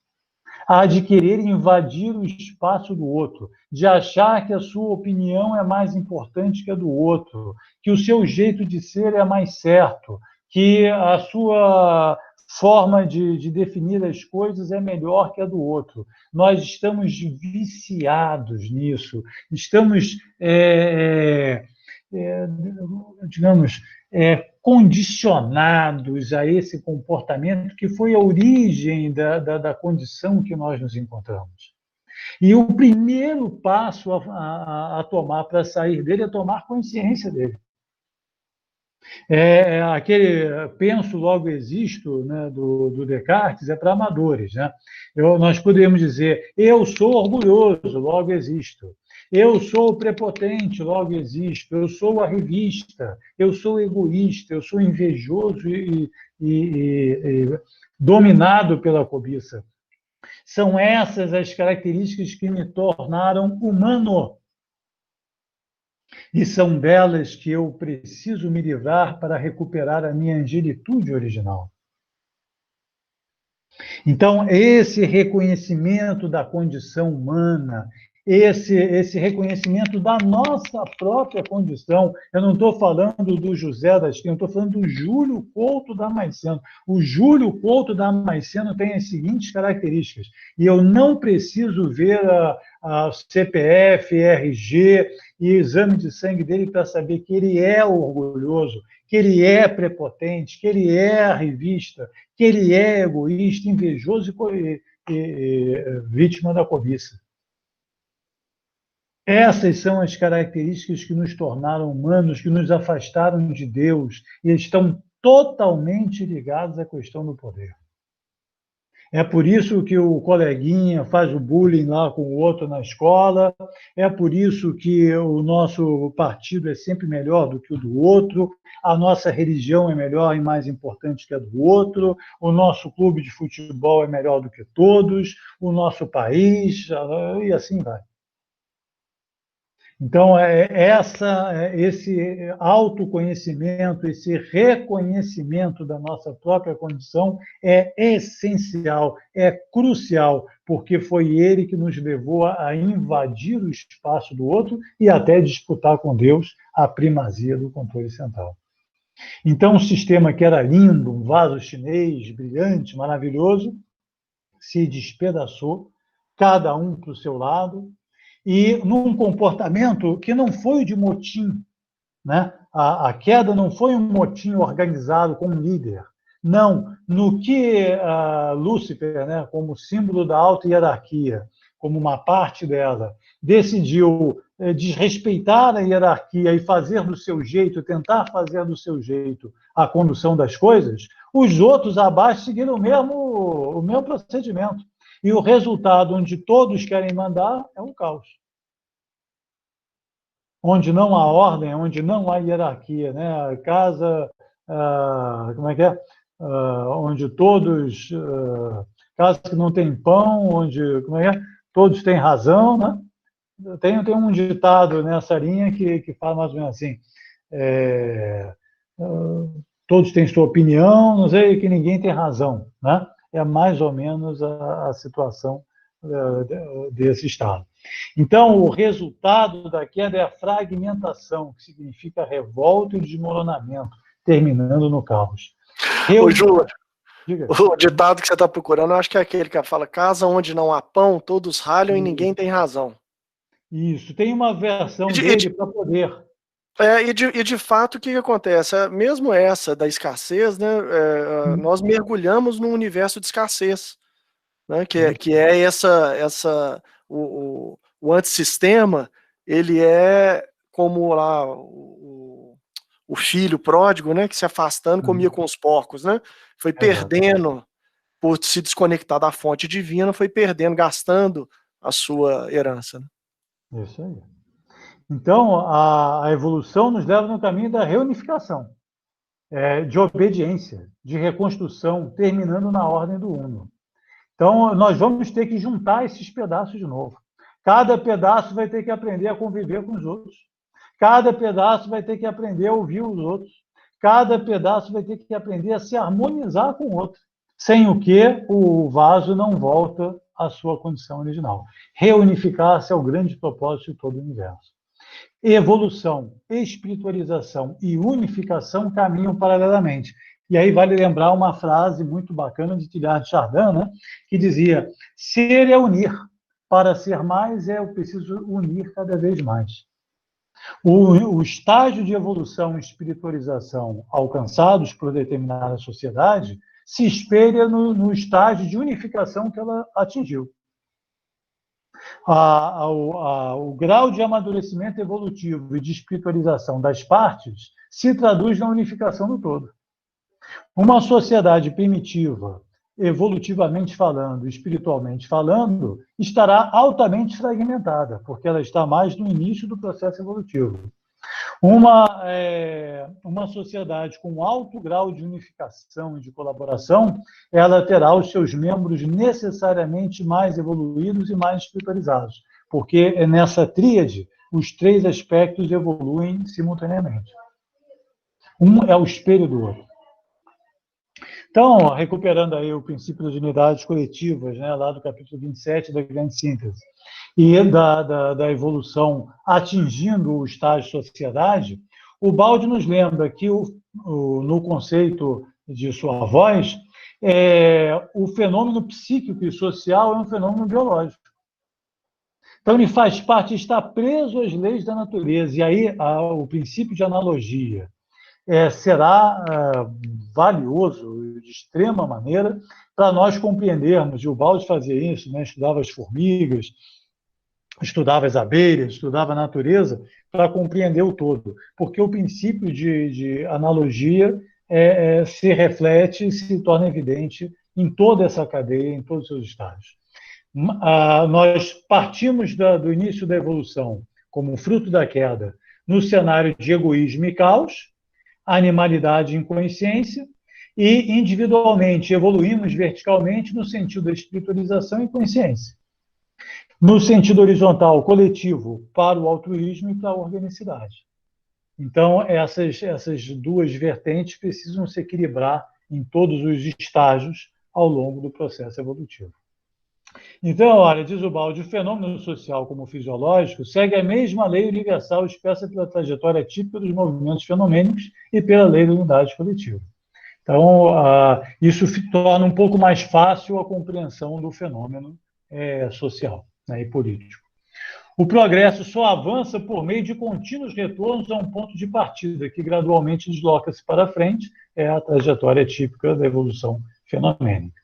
A de querer invadir o espaço do outro, de achar que a sua opinião é mais importante que a do outro, que o seu jeito de ser é mais certo, que a sua forma de definir as coisas é melhor que a do outro. Nós estamos viciados nisso, estamos, digamos, condicionados a esse comportamento que foi a origem da condição que nós nos encontramos. E o primeiro passo a tomar para sair dele é tomar consciência dele. Aquele penso, logo existo, né, do Descartes, é para amadores, né? Nós podemos dizer, eu sou orgulhoso, logo existo. Eu sou prepotente, logo existo. Eu sou arrivista, eu sou egoísta, eu sou invejoso e dominado pela cobiça. São essas as características que me tornaram humano. E são delas que eu preciso me livrar para recuperar a minha angelitude original. Então, esse reconhecimento da condição humana, esse reconhecimento da nossa própria condição, eu não estou falando do José da Esquina, eu estou falando do Júlio Couto Damasceno. O Júlio Couto Damasceno tem as seguintes características, e eu não preciso ver a CPF, RG e exame de sangue dele para saber que ele é orgulhoso, que ele é prepotente, que ele é arrivista, que ele é egoísta, invejoso e vítima da cobiça. Essas são as características que nos tornaram humanos, que nos afastaram de Deus e estão totalmente ligadas à questão do poder. É por isso que o coleguinha faz o bullying lá com o outro na escola, é por isso que o nosso partido é sempre melhor do que o do outro, a nossa religião é melhor e mais importante que a do outro, o nosso clube de futebol é melhor do que todos, o nosso país, e assim vai. Então, esse autoconhecimento, esse reconhecimento da nossa própria condição é essencial, é crucial, porque foi ele que nos levou a invadir o espaço do outro e até disputar com Deus a primazia do controle central. Então, um sistema que era lindo, um vaso chinês, brilhante, maravilhoso, se despedaçou, cada um para o seu lado, e num comportamento que não foi de motim, né? A queda não foi um motim organizado com um líder. Não, no que Lúcifer, né, como símbolo da alta hierarquia, como uma parte dela, decidiu desrespeitar a hierarquia e fazer do seu jeito, tentar fazer do seu jeito a condução das coisas, os outros abaixo seguiram o mesmo procedimento. E o resultado, onde todos querem mandar, é um caos. Onde não há ordem, onde não há hierarquia, né? A casa, como é que é? Onde todos, casa que não tem pão, onde, como é que é? Todos têm razão, né? Tem um ditado nessa linha que fala mais ou menos assim, todos têm sua opinião, não sei que ninguém tem razão, né? É mais ou menos a situação desse estado. Então, o resultado da queda é a fragmentação, que significa revolta e desmoronamento, terminando no caos. Ô, Júlio, o ditado que você está procurando, eu acho que é aquele que fala: casa onde não há pão, todos ralham e ninguém tem razão. Isso, tem uma versão dele para poder. E de fato, o que acontece? Mesmo essa da escassez, né, nós mergulhamos num universo de escassez, né, que é o antissistema, ele é como lá o filho pródigo, né, que se afastando comia com os porcos, né, foi perdendo, por se desconectar da fonte divina, foi perdendo, gastando a sua herança. Né? Isso aí. Então, a evolução nos leva no caminho da reunificação, de obediência, de reconstrução, terminando na ordem do uno. Então, nós vamos ter que juntar esses pedaços de novo. Cada pedaço vai ter que aprender a conviver com os outros. Cada pedaço vai ter que aprender a ouvir os outros. Cada pedaço vai ter que aprender a se harmonizar com o outro. Sem o que o vaso não volta à sua condição original. Reunificar-se é o grande propósito de todo o universo. Evolução, espiritualização e unificação caminham paralelamente. E aí vale lembrar uma frase muito bacana de Teilhard de Chardin, né, que dizia: ser é unir, para ser mais eu preciso unir cada vez mais. O estágio de evolução e espiritualização alcançados por determinada sociedade se espelha no estágio de unificação que ela atingiu. O grau de amadurecimento evolutivo e de espiritualização das partes se traduz na unificação do todo. Uma sociedade primitiva, evolutivamente falando, espiritualmente falando, estará altamente fragmentada, porque ela está mais no início do processo evolutivo. Uma sociedade com alto grau de unificação e de colaboração, ela terá os seus membros necessariamente mais evoluídos e mais espiritualizados, porque é nessa tríade os três aspectos evoluem simultaneamente. Um é o espelho do outro. Então, recuperando aí o princípio das unidades coletivas, né, lá do capítulo 27 da Grande Síntese, e da evolução atingindo o estágio de sociedade, o Baldi nos lembra que no conceito de sua voz, o fenômeno psíquico e social é um fenômeno biológico. Então, ele faz parte, está preso às leis da natureza, e aí o princípio de analogia será valioso de extrema maneira para nós compreendermos, e o Baldi fazia isso, né? Estudava as formigas, estudava as abelhas, estudava a natureza, para compreender o todo, porque o princípio de analogia se reflete e se torna evidente em toda essa cadeia, em todos os seus estágios. Nós partimos do início da evolução, como fruto da queda, no cenário de egoísmo e caos, animalidade e inconsciência, e individualmente evoluímos verticalmente no sentido da espiritualização e consciência. No sentido horizontal, coletivo, para o altruísmo e para a organicidade. Então, essas duas vertentes precisam se equilibrar em todos os estágios ao longo do processo evolutivo. Então, olha, diz o Baldi, o fenômeno social como fisiológico segue a mesma lei universal expressa pela trajetória típica dos movimentos fenomênicos e pela lei da unidade coletiva. Então, isso torna um pouco mais fácil a compreensão do fenômeno social, né, e político. O progresso só avança por meio de contínuos retornos a um ponto de partida, que gradualmente desloca-se para frente, é a trajetória típica da evolução fenomênica.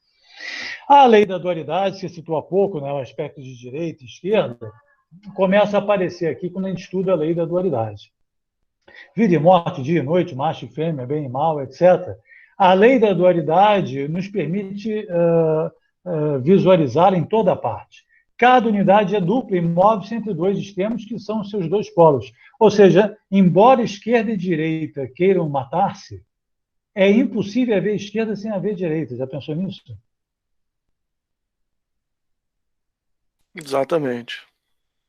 A lei da dualidade, que citou há pouco, né, o aspecto de direita e esquerda, começa a aparecer aqui quando a gente estuda a lei da dualidade. Vida e morte, dia e noite, macho e fêmea, bem e mal, etc. A lei da dualidade nos permite visualizar em toda parte. Cada unidade é dupla e move-se entre dois extremos que são os seus dois polos. Ou seja, embora esquerda e direita queiram matar-se, é impossível haver esquerda sem haver direita. Já pensou nisso? Exatamente.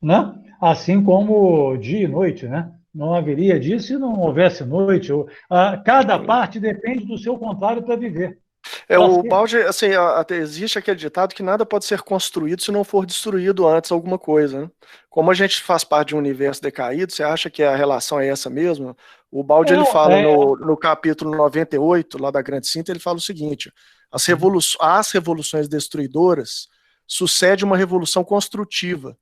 Né? Assim como dia e noite, né? Não haveria dia se não houvesse noite. Cada parte depende do seu contrário para viver. O Baldi, assim, até existe aquele ditado que nada pode ser construído se não for destruído antes alguma coisa, né? Como a gente faz parte de um universo decaído, você acha que a relação é essa mesmo? O Baldi, ele fala no capítulo 98, lá da Grande Síntese, ele fala o seguinte: às revoluções destruidoras sucede uma revolução construtiva,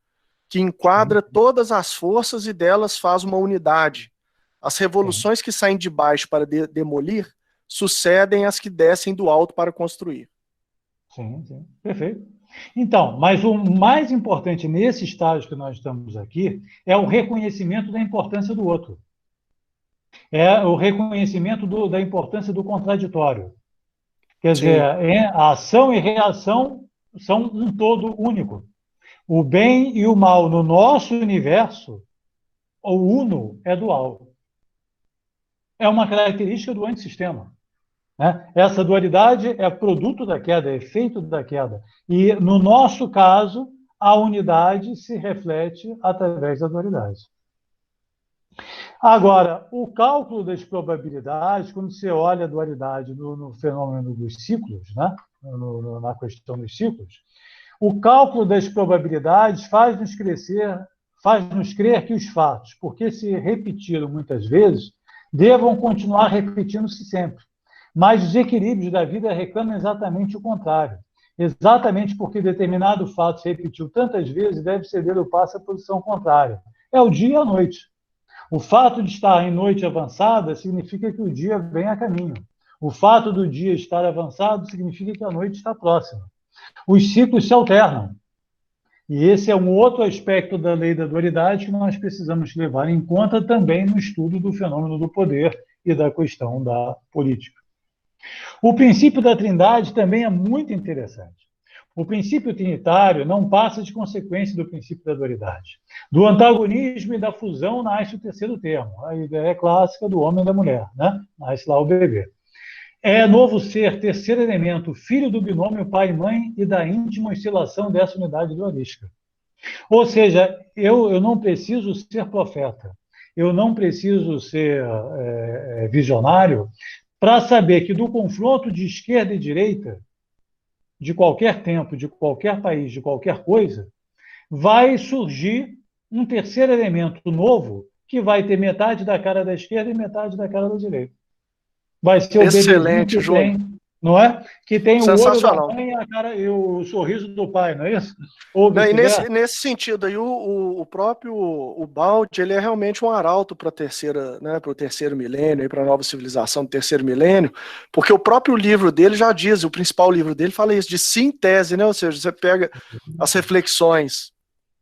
que enquadra todas as forças e delas faz uma unidade. As revoluções que saem de baixo para demolir sucedem as que descem do alto para construir. Sim, perfeito. Então, mas o mais importante nesse estágio que nós estamos aqui é o reconhecimento da importância do outro. É o reconhecimento da importância do contraditório. Quer dizer, a ação e reação são um todo único. O bem e o mal no nosso universo, o uno é dual. É uma característica do antissistema. Né? Essa dualidade é produto da queda, é efeito da queda. E, no nosso caso, a unidade se reflete através da dualidade. Agora, o cálculo das probabilidades, quando você olha a dualidade no fenômeno dos ciclos, né? Na questão dos ciclos, o cálculo das probabilidades faz-nos crer que os fatos, porque se repetiram muitas vezes, devam continuar repetindo-se sempre. Mas os equilíbrios da vida reclamam exatamente o contrário. Exatamente porque determinado fato se repetiu tantas vezes, deve ceder o passo à posição contrária. É o dia e a noite. O fato de estar em noite avançada significa que o dia vem a caminho. O fato do dia estar avançado significa que a noite está próxima. Os ciclos se alternam. E esse é um outro aspecto da lei da dualidade que nós precisamos levar em conta também no estudo do fenômeno do poder e da questão da política. O princípio da trindade também é muito interessante. O princípio trinitário não passa de consequência do princípio da dualidade. Do antagonismo e da fusão nasce o terceiro termo, a ideia clássica do homem e da mulher, né? Nasce lá o bebê. É novo ser, terceiro elemento, filho do binômio pai e mãe e da íntima oscilação dessa unidade dualística. Ou seja, eu não preciso ser profeta, eu não preciso ser visionário para saber que do confronto de esquerda e direita, de qualquer tempo, de qualquer país, de qualquer coisa, vai surgir um terceiro elemento novo que vai ter metade da cara da esquerda e metade da cara da direita. Vai ser o bebezinho Excelente, que Júlio. tem, não é? Que tem o olho da Sensacional. mãe e o sorriso do pai, não é isso? Ou Não, e vice-versa? nesse sentido aí, o próprio o Balde, ele é realmente um arauto para a terceira, né, para o terceiro milênio, e para a nova civilização do terceiro milênio, porque o próprio livro dele já diz, o principal livro dele fala isso, de síntese, né, ou seja, você pega as reflexões,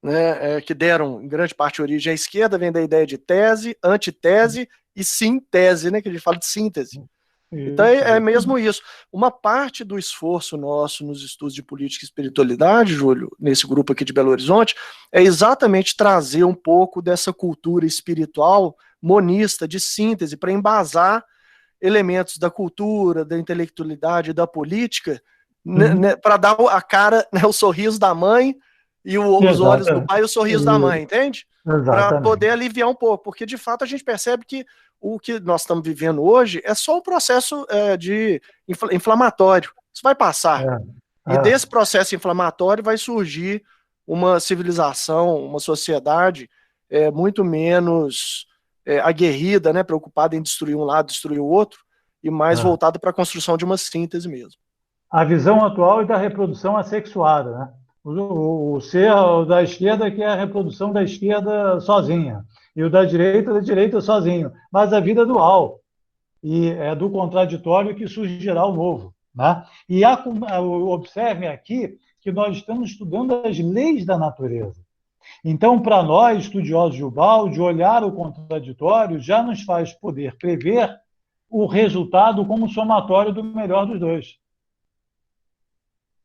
né, que deram, em grande parte, origem à esquerda, vem da ideia de tese, antitese e sintese, né, que a gente fala de síntese. Então é mesmo isso. Uma parte do esforço nosso nos estudos de política e espiritualidade, Júlio, nesse grupo aqui de Belo Horizonte, é exatamente trazer um pouco dessa cultura espiritual monista, de síntese, para embasar elementos da cultura, da intelectualidade, da política, para dar a cara, né, o sorriso da mãe e os olhos do pai e o sorriso da mãe, entende? Para poder aliviar um pouco, porque de fato a gente percebe que o que nós estamos vivendo hoje é só um processo de inflamatório. Isso vai passar. E desse processo inflamatório vai surgir uma civilização, uma sociedade muito menos aguerrida, né, preocupada em destruir um lado, destruir o outro, e mais voltada para a construção de uma síntese mesmo. A visão atual é da reprodução assexuada, né? O ser da esquerda que é a reprodução da esquerda sozinha, e o da direita sozinho. Mas a vida é dual, e é do contraditório que surgirá o novo. Né? E observem aqui que nós estamos estudando as leis da natureza. Então, para nós, estudiosos de Ubaldi, olhar o contraditório já nos faz poder prever o resultado como somatório do melhor dos dois.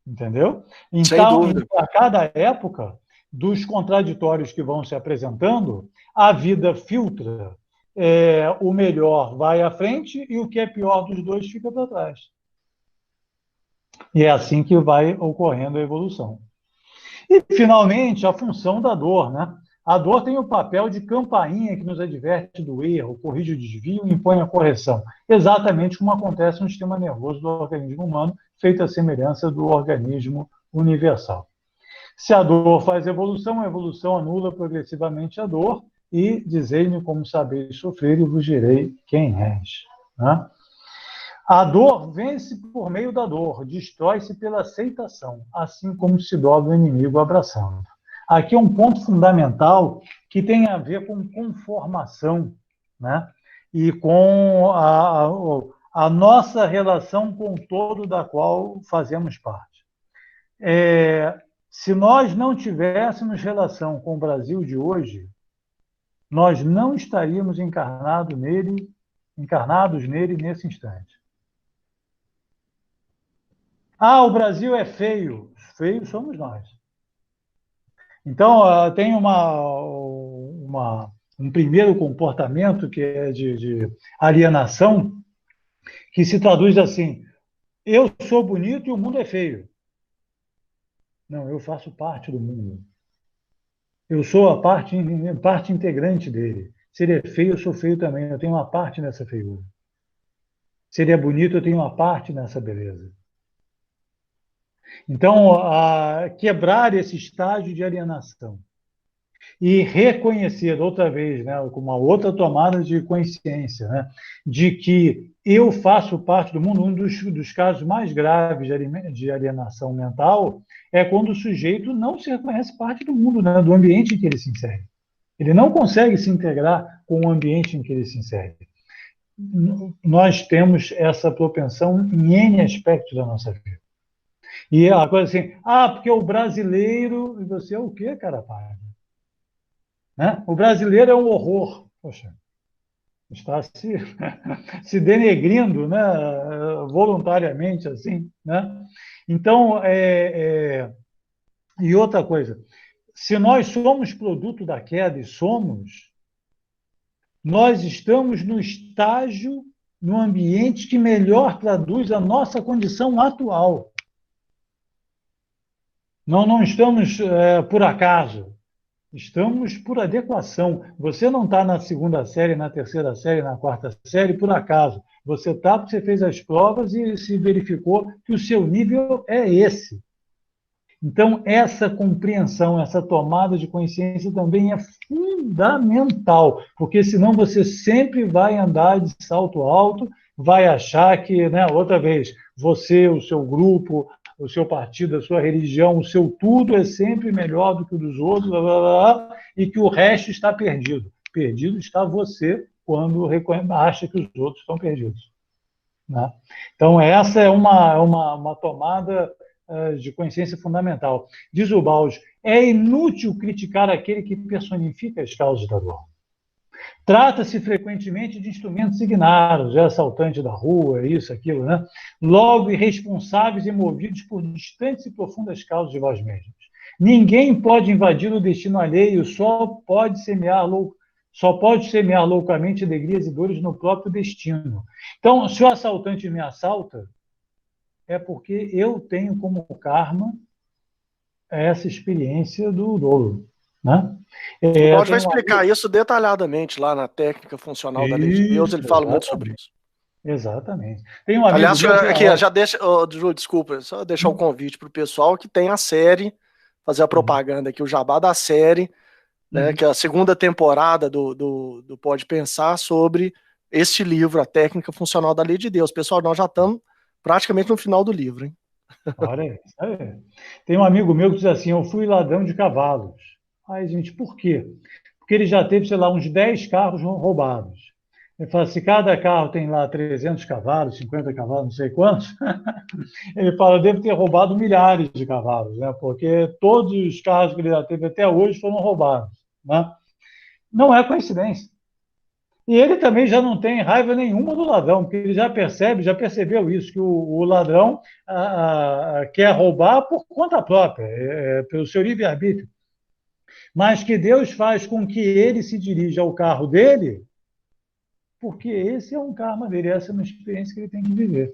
Entendeu? Então, a cada época, dos contraditórios que vão se apresentando, a vida filtra. O melhor vai à frente e o que é pior dos dois fica para trás. E é assim que vai ocorrendo a evolução. E, finalmente, a função da dor. Né? A dor tem o papel de campainha que nos adverte do erro, corrige o desvio e impõe a correção. Exatamente como acontece no sistema nervoso do organismo humano, feita a semelhança do organismo universal. Se a dor faz evolução, a evolução anula progressivamente a dor e dizei-me como sabeis sofrer e vos direi quem és. Né? A dor vence por meio da dor, destrói-se pela aceitação, assim como se dobra o inimigo abraçando. Aqui é um ponto fundamental que tem a ver com conformação, né? E com a nossa relação com o todo da qual fazemos parte. Se nós não tivéssemos relação com o Brasil de hoje, nós não estaríamos encarnados nele nesse instante. O Brasil é feio. Feios somos nós. Então, tem um primeiro comportamento que é de alienação, que se traduz assim: eu sou bonito e o mundo é feio. Não, eu faço parte do mundo. Eu sou a parte integrante dele. Se ele é feio, eu sou feio também. Eu tenho uma parte nessa feiura. Se ele é bonito, eu tenho uma parte nessa beleza. Então, quebrar esse estágio de alienação e reconhecer outra vez, né, com uma outra tomada de consciência, né, de que eu faço parte do mundo. Um dos casos mais graves de alienação mental é quando o sujeito não se reconhece parte do mundo, né, do ambiente em que ele se insere. Ele não consegue se integrar com o ambiente em que ele se insere. Nós temos essa propensão em N aspectos da nossa vida. E a coisa assim, porque o brasileiro... E você é o quê, cara? Né? O brasileiro é um horror. Poxa, está se denegrindo, né? Voluntariamente, assim. Né? Então, e outra coisa, se nós somos produto da queda, e somos, nós estamos no estágio, no ambiente que melhor traduz a nossa condição atual. Não estamos por acaso. Estamos por adequação. Você não está na segunda série, na terceira série, na quarta série por acaso. Você está porque você fez as provas e se verificou que o seu nível é esse. Então, essa compreensão, essa tomada de consciência também é fundamental, porque senão você sempre vai andar de salto alto, vai achar que, né, outra vez, você, o seu grupo, o seu partido, a sua religião, o seu tudo é sempre melhor do que o dos outros, blá, blá, blá, e que o resto está perdido. Perdido está você quando acha que os outros estão perdidos. Né? Então, essa é uma tomada de consciência fundamental. Diz o Baldes, é inútil criticar aquele que personifica as causas da dor. Trata-se frequentemente de instrumentos ignaros, assaltante da rua, isso, aquilo, né? Logo irresponsáveis e movidos por distantes e profundas causas de vós mesmos. Ninguém pode invadir o destino alheio, só pode semear loucamente alegrias e dores no próprio destino. Então, se o assaltante me assalta, é porque eu tenho como karma essa experiência do dolo. Né? O Balde vai explicar isso detalhadamente lá na técnica funcional da lei de Deus, ele fala muito sobre isso. Exatamente. Tem um amigo Aliás, aqui, já deixa, Júlio, desculpa, só deixar um convite para o pessoal que tem a série, fazer a propaganda aqui, o jabá da série, né, que é a segunda temporada do Pode Pensar sobre este livro, a técnica funcional da lei de Deus. Pessoal, nós já estamos praticamente no final do livro, hein? Olha aí. Tem um amigo meu que diz assim, eu fui ladrão de cavalos. Aí, gente, por quê? Porque ele já teve, sei lá, uns 10 carros roubados. Ele fala, se cada carro tem lá 300 cavalos, 50 cavalos, não sei quantos, ele fala, eu devo ter roubado milhares de cavalos, né? Porque todos os carros que ele já teve até hoje foram roubados. Né? Não é coincidência. E ele também já não tem raiva nenhuma do ladrão, porque ele já percebeu isso, que o ladrão quer roubar por conta própria, pelo seu livre-arbítrio. Mas que Deus faz com que ele se dirija ao carro dele, porque esse é um karma dele, essa é uma experiência que ele tem que viver.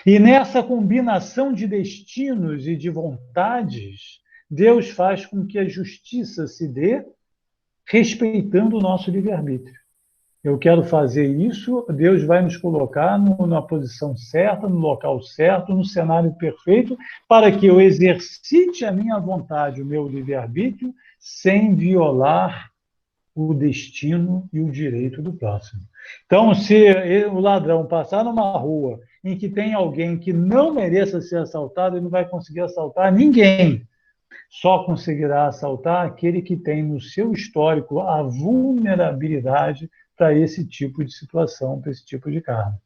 E nessa combinação de destinos e de vontades, Deus faz com que a justiça se dê respeitando o nosso livre-arbítrio. Eu quero fazer isso, Deus vai nos colocar na posição certa, no local certo, no cenário perfeito, para que eu exercite a minha vontade, o meu livre-arbítrio, sem violar o destino e o direito do próximo. Então, se o ladrão passar numa rua em que tem alguém que não mereça ser assaltado, ele não vai conseguir assaltar ninguém. Só conseguirá assaltar aquele que tem no seu histórico a vulnerabilidade para esse tipo de situação, para esse tipo de karma.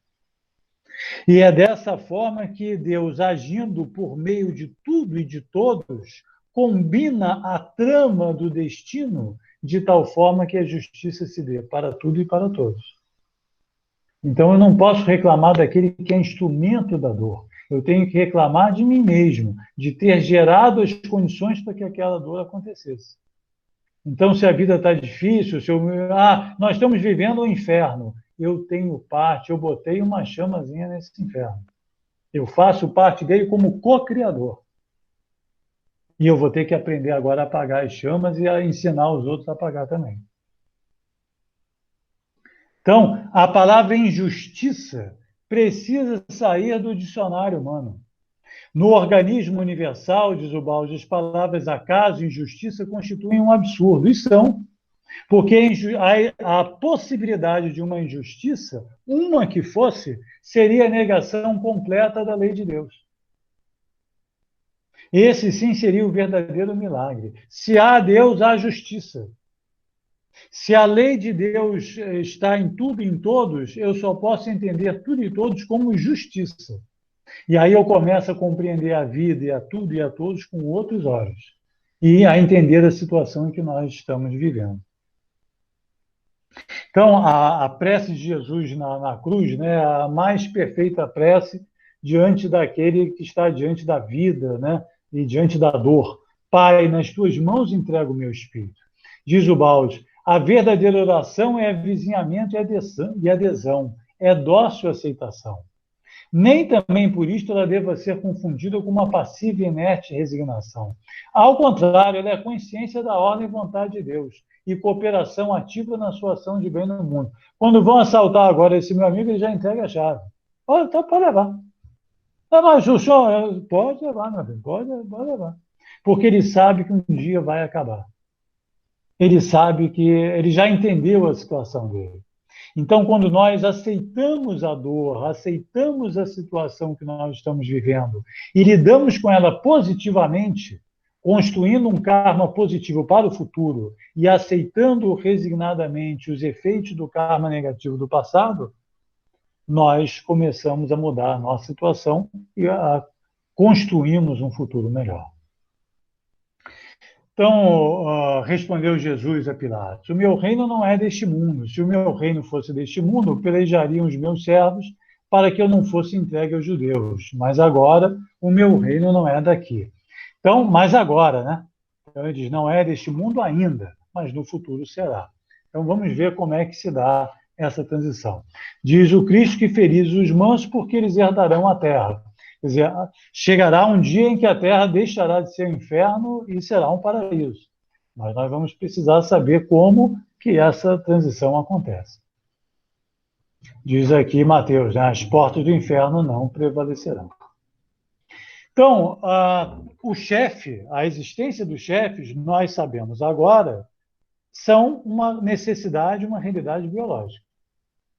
E é dessa forma que Deus, agindo por meio de tudo e de todos, combina a trama do destino de tal forma que a justiça se dê para tudo e para todos. Então, eu não posso reclamar daquele que é instrumento da dor. Eu tenho que reclamar de mim mesmo, de ter gerado as condições para que aquela dor acontecesse. Então, se a vida está difícil, nós estamos vivendo um inferno, eu tenho parte, eu botei uma chamazinha nesse inferno. Eu faço parte dele como co-criador. E eu vou ter que aprender agora a apagar as chamas e a ensinar os outros a apagar também. Então, a palavra injustiça precisa sair do dicionário humano. No organismo universal, diz o Baldes, as palavras acaso e injustiça constituem um absurdo. E são. Porque a possibilidade de uma injustiça, uma que fosse, seria a negação completa da lei de Deus. Esse sim seria o verdadeiro milagre. Se há Deus, há justiça. Se a lei de Deus está em tudo e em todos, eu só posso entender tudo e todos como justiça. E aí eu começo a compreender a vida e a tudo e a todos com outros olhos. E a entender a situação em que nós estamos vivendo. Então, a prece de Jesus na cruz, né, a mais perfeita prece diante daquele que está diante da vida, né, e diante da dor. Pai, nas tuas mãos entrego o meu espírito. Diz o Baldes, a verdadeira oração é avizinhamento e adesão, é dócil aceitação. Nem também por isto ela deva ser confundida com uma passiva e inerte resignação. Ao contrário, ela é a consciência da ordem e vontade de Deus e cooperação ativa na sua ação de bem no mundo. Quando vão assaltar agora esse meu amigo, ele já entrega a chave. Olha, então pode levar. Ah, mas o senhor pode levar, meu filho, pode levar. Porque ele sabe que um dia vai acabar. Ele sabe que ele já entendeu a situação dele. Então, quando nós aceitamos a dor, aceitamos a situação que nós estamos vivendo e lidamos com ela positivamente, construindo um karma positivo para o futuro e aceitando resignadamente os efeitos do karma negativo do passado, nós começamos a mudar a nossa situação e a construirmos um futuro melhor. Então, respondeu Jesus a Pilatos: o meu reino não é deste mundo. Se o meu reino fosse deste mundo, pelejariam os meus servos para que eu não fosse entregue aos judeus. Mas agora, o meu reino não é daqui. Então, mas agora, né? Então, ele diz, não é deste mundo ainda, mas no futuro será. Então, vamos ver como é que se dá essa transição. Diz o Cristo que felizes os mansos, porque eles herdarão a terra. Quer dizer, chegará um dia em que a Terra deixará de ser um inferno e será um paraíso. Mas nós vamos precisar saber como que essa transição acontece. Diz aqui Mateus, né? As portas do inferno não prevalecerão. Então, o chefe, a existência dos chefes, nós sabemos agora, são uma necessidade, uma realidade biológica.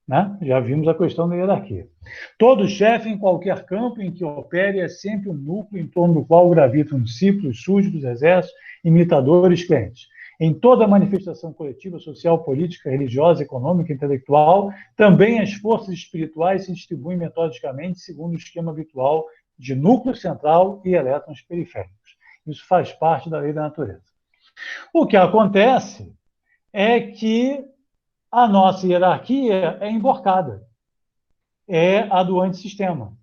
Né? Já vimos a questão da hierarquia. Todo chefe, em qualquer campo em que opere, é sempre um núcleo em torno do qual gravitam discípulos, súditos, exércitos, imitadores, clientes. Em toda manifestação coletiva, social, política, religiosa, econômica, intelectual, também as forças espirituais se distribuem metodicamente segundo o esquema habitual de núcleo central e elétrons periféricos. Isso faz parte da lei da natureza. O que acontece é que a nossa hierarquia é emborcada, é a do antissistema.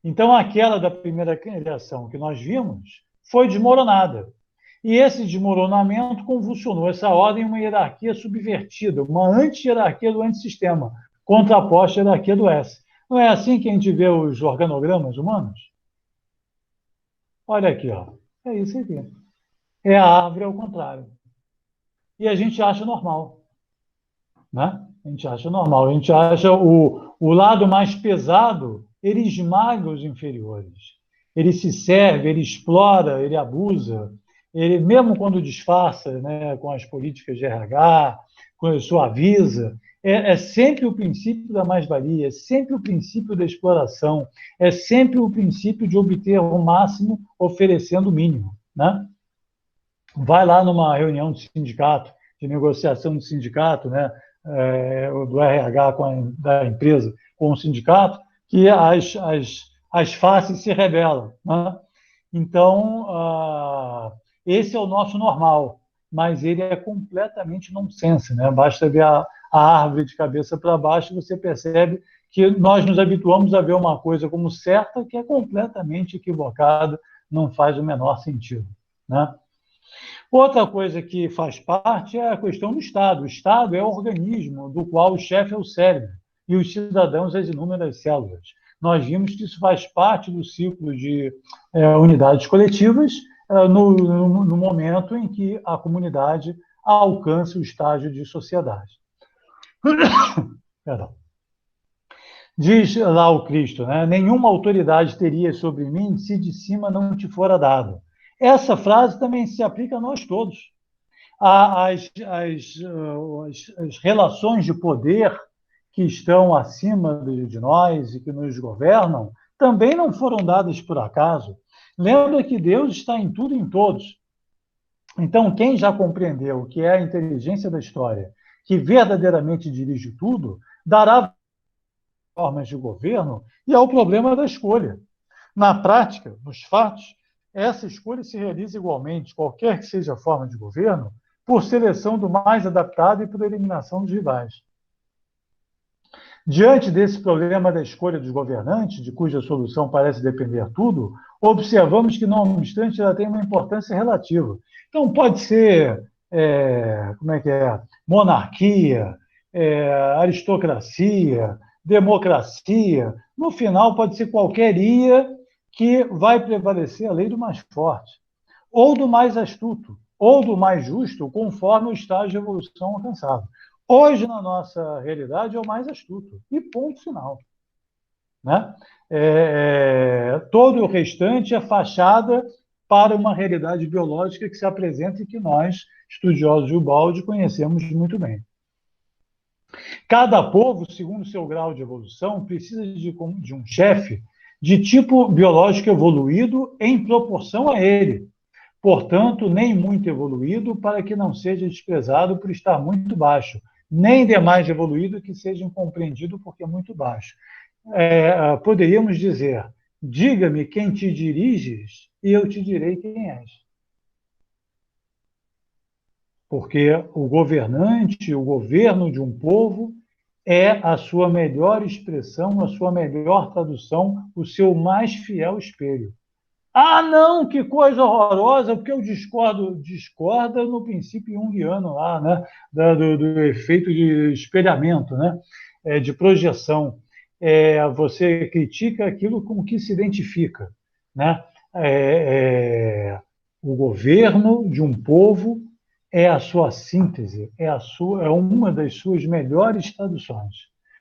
Então, aquela da primeira criação que nós vimos foi desmoronada. E esse desmoronamento convulsionou essa ordem em uma hierarquia subvertida, uma anti-hierarquia do antissistema, contraposta à hierarquia do S. Não é assim que a gente vê os organogramas humanos? Olha aqui, ó. É isso aqui. É a árvore ao contrário. E a gente acha normal. Né? A gente acha normal, a gente acha o lado mais pesado, ele esmaga os inferiores. Ele se serve, ele explora, ele abusa, ele, mesmo quando disfarça, né, com as políticas de RH, quando suaviza, é sempre o princípio da mais-valia, é sempre o princípio da exploração, é sempre o princípio de obter o máximo oferecendo o mínimo. Né? Vai lá numa reunião de sindicato, de negociação de sindicato, né, do RH da empresa com o sindicato, que as faces se rebelam. Né? Então, esse é o nosso normal, mas ele é completamente nonsense. Né? Basta ver a árvore de cabeça para baixo e você percebe que nós nos habituamos a ver uma coisa como certa que é completamente equivocada, não faz o menor sentido. Né? Outra coisa que faz parte é a questão do Estado. O Estado é o organismo do qual o chefe é o cérebro e os cidadãos as inúmeras células. Nós vimos que isso faz parte do ciclo de unidades coletivas no momento em que a comunidade alcança o estágio de sociedade. Perdão. Diz lá o Cristo, né? Nenhuma autoridade teria sobre mim se de cima não te fora dado. Essa frase também se aplica a nós todos. As relações de poder que estão acima de nós e que nos governam também não foram dadas por acaso. Lembra que Deus está em tudo e em todos. Então, quem já compreendeu o que é a inteligência da história, que verdadeiramente dirige tudo, dará formas de governo e ao problema da escolha. Na prática, nos fatos, essa escolha se realiza igualmente, qualquer que seja a forma de governo, por seleção do mais adaptado e por eliminação dos rivais. Diante desse problema da escolha dos governantes, de cuja solução parece depender tudo, observamos que, não obstante, ela tem uma importância relativa. Então, pode ser, monarquia, aristocracia, democracia, no final pode ser qualquer IA que vai prevalecer a lei do mais forte, ou do mais astuto, ou do mais justo, conforme o estágio de evolução alcançado. Hoje, na nossa realidade, é o mais astuto, e ponto final. Né? Todo o restante é fachada para uma realidade biológica que se apresenta e que nós, estudiosos de Ubaldi, conhecemos muito bem. Cada povo, segundo seu grau de evolução, precisa de um chefe de tipo biológico evoluído em proporção a ele. Portanto, nem muito evoluído para que não seja desprezado por estar muito baixo, nem demais evoluído que seja incompreendido porque é muito baixo. Poderíamos dizer, diga-me quem te diriges e eu te direi quem és. Porque o governante, o governo de um povo é a sua melhor expressão, a sua melhor tradução, o seu mais fiel espelho. Ah, não, que coisa horrorosa, porque eu discorda no princípio junguiano lá, né, do efeito de espelhamento, né, de projeção. Você critica aquilo com que se identifica, né? O governo de um povo é a sua síntese, é uma das suas melhores traduções.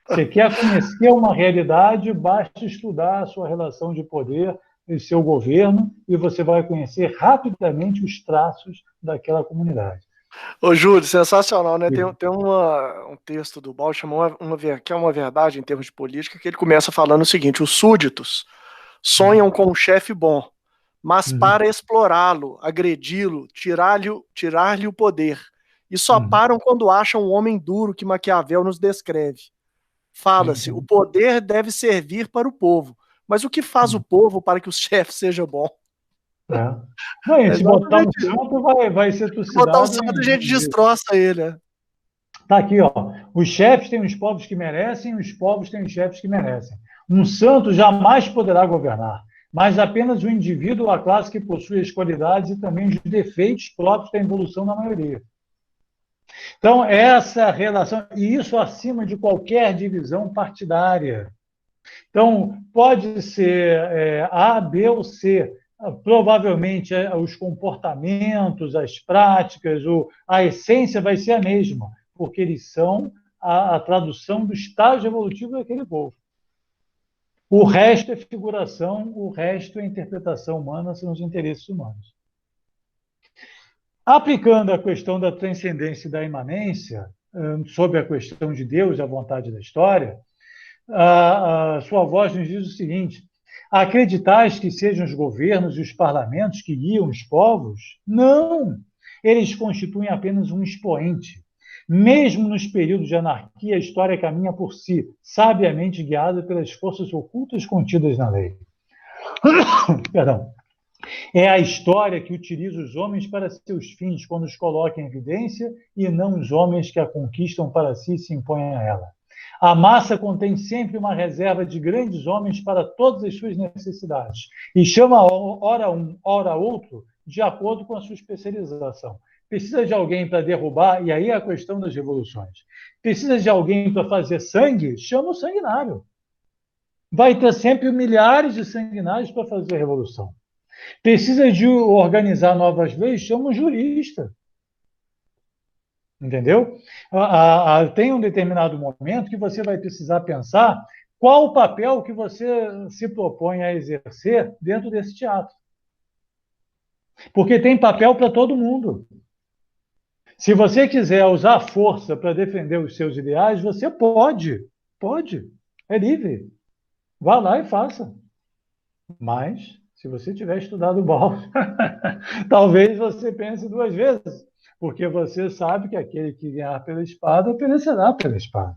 Você quer conhecer uma realidade, basta estudar a sua relação de poder e seu governo, e você vai conhecer rapidamente os traços daquela comunidade. Ô, Júlio, sensacional, né? Tem um texto do Bausch que é uma verdade em termos de política, que ele começa falando o seguinte: os súditos sonham com um chefe bom, mas para explorá-lo, agredi-lo, tirar-lhe o poder. E só param quando acham um homem duro que Maquiavel nos descreve. Fala-se, o poder deve servir para o povo, mas o que faz o povo para que o chefe seja bom? Não, se botar no santo, vai ser trucidado. Se botar o santo, a gente destroça ele. Está aqui, ó. Os chefes têm os povos que merecem, os povos têm os chefes que merecem. Um santo jamais poderá governar, mas apenas o indivíduo ou a classe que possui as qualidades e também os defeitos próprios da evolução da maioria. Então, essa relação, e isso acima de qualquer divisão partidária. Então, pode ser A, B ou C. Provavelmente, os comportamentos, as práticas, a essência vai ser a mesma, porque eles são a tradução do estágio evolutivo daquele povo. O resto é figuração, o resto é interpretação humana, são os interesses humanos. Aplicando a questão da transcendência e da imanência, sobre a questão de Deus e a vontade da história, a sua voz nos diz o seguinte: acreditais que sejam os governos e os parlamentos que guiam os povos? Não! Eles constituem apenas um expoente. Mesmo nos períodos de anarquia, a história caminha por si, sabiamente guiada pelas forças ocultas contidas na lei. Perdão. É a história que utiliza os homens para seus fins, quando os coloca em evidência, e não os homens que a conquistam para si e se impõem a ela. A massa contém sempre uma reserva de grandes homens para todas as suas necessidades, e chama ora um, ora outro, de acordo com a sua especialização. Precisa de alguém para derrubar, e aí é a questão das revoluções. Precisa de alguém para fazer sangue? Chama o sanguinário. Vai ter sempre milhares de sanguinários para fazer a revolução. Precisa de organizar novas leis? Chama um jurista. Entendeu? Tem um determinado momento que você vai precisar pensar qual o papel que você se propõe a exercer dentro desse teatro. Porque tem papel para todo mundo. Se você quiser usar a força para defender os seus ideais, você pode. Pode. É livre. Vá lá e faça. Mas, se você tiver estudado o Bausch, talvez você pense duas vezes, porque você sabe que aquele que ganhar pela espada, perecerá pela espada.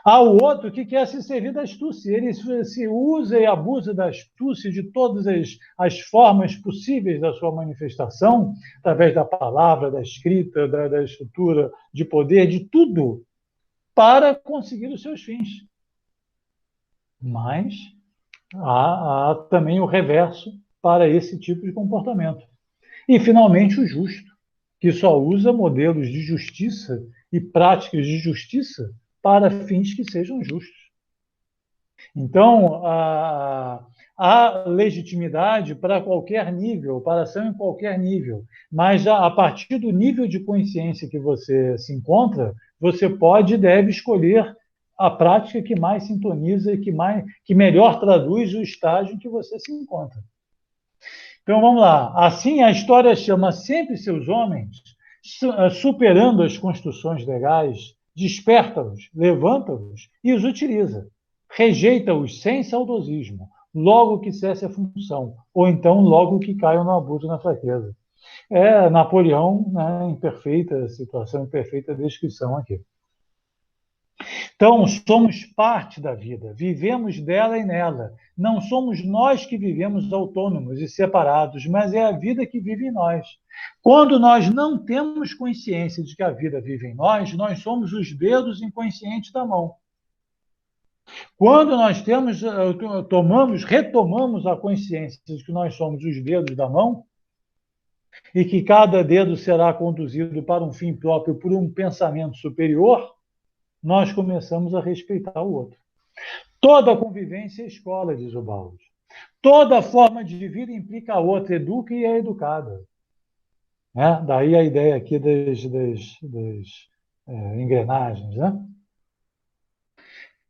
Há o outro que quer se servir da astúcia. Ele se usa e abusa da astúcia de todas as formas possíveis da sua manifestação, através da palavra, da escrita, da estrutura de poder, de tudo, para conseguir os seus fins. Mas há também o reverso para esse tipo de comportamento. E, finalmente, o justo, que só usa modelos de justiça e práticas de justiça para fins que sejam justos. Então, há legitimidade para qualquer nível, para ação em qualquer nível, mas a partir do nível de consciência que você se encontra, você pode e deve escolher a prática que mais sintoniza e que melhor traduz o estágio em que você se encontra. Então, vamos lá. Assim, a história chama sempre seus homens, superando as construções legais, desperta-os, levanta-os e os utiliza. Rejeita-os sem saudosismo, logo que cesse a função, ou então logo que caiam no abuso e na fraqueza. É Napoleão, né, em perfeita situação, em perfeita descrição aqui. Então, somos parte da vida, vivemos dela e nela. Não somos nós que vivemos autônomos e separados, mas é a vida que vive em nós. Quando nós não temos consciência de que a vida vive em nós, nós somos os dedos inconscientes da mão. Quando nós retomamos a consciência de que nós somos os dedos da mão e que cada dedo será conduzido para um fim próprio por um pensamento superior, nós começamos a respeitar o outro. Toda convivência é escola, diz o Bauer. Toda forma de vida implica a outra, educa e é educada. Daí a ideia aqui das engrenagens. Né?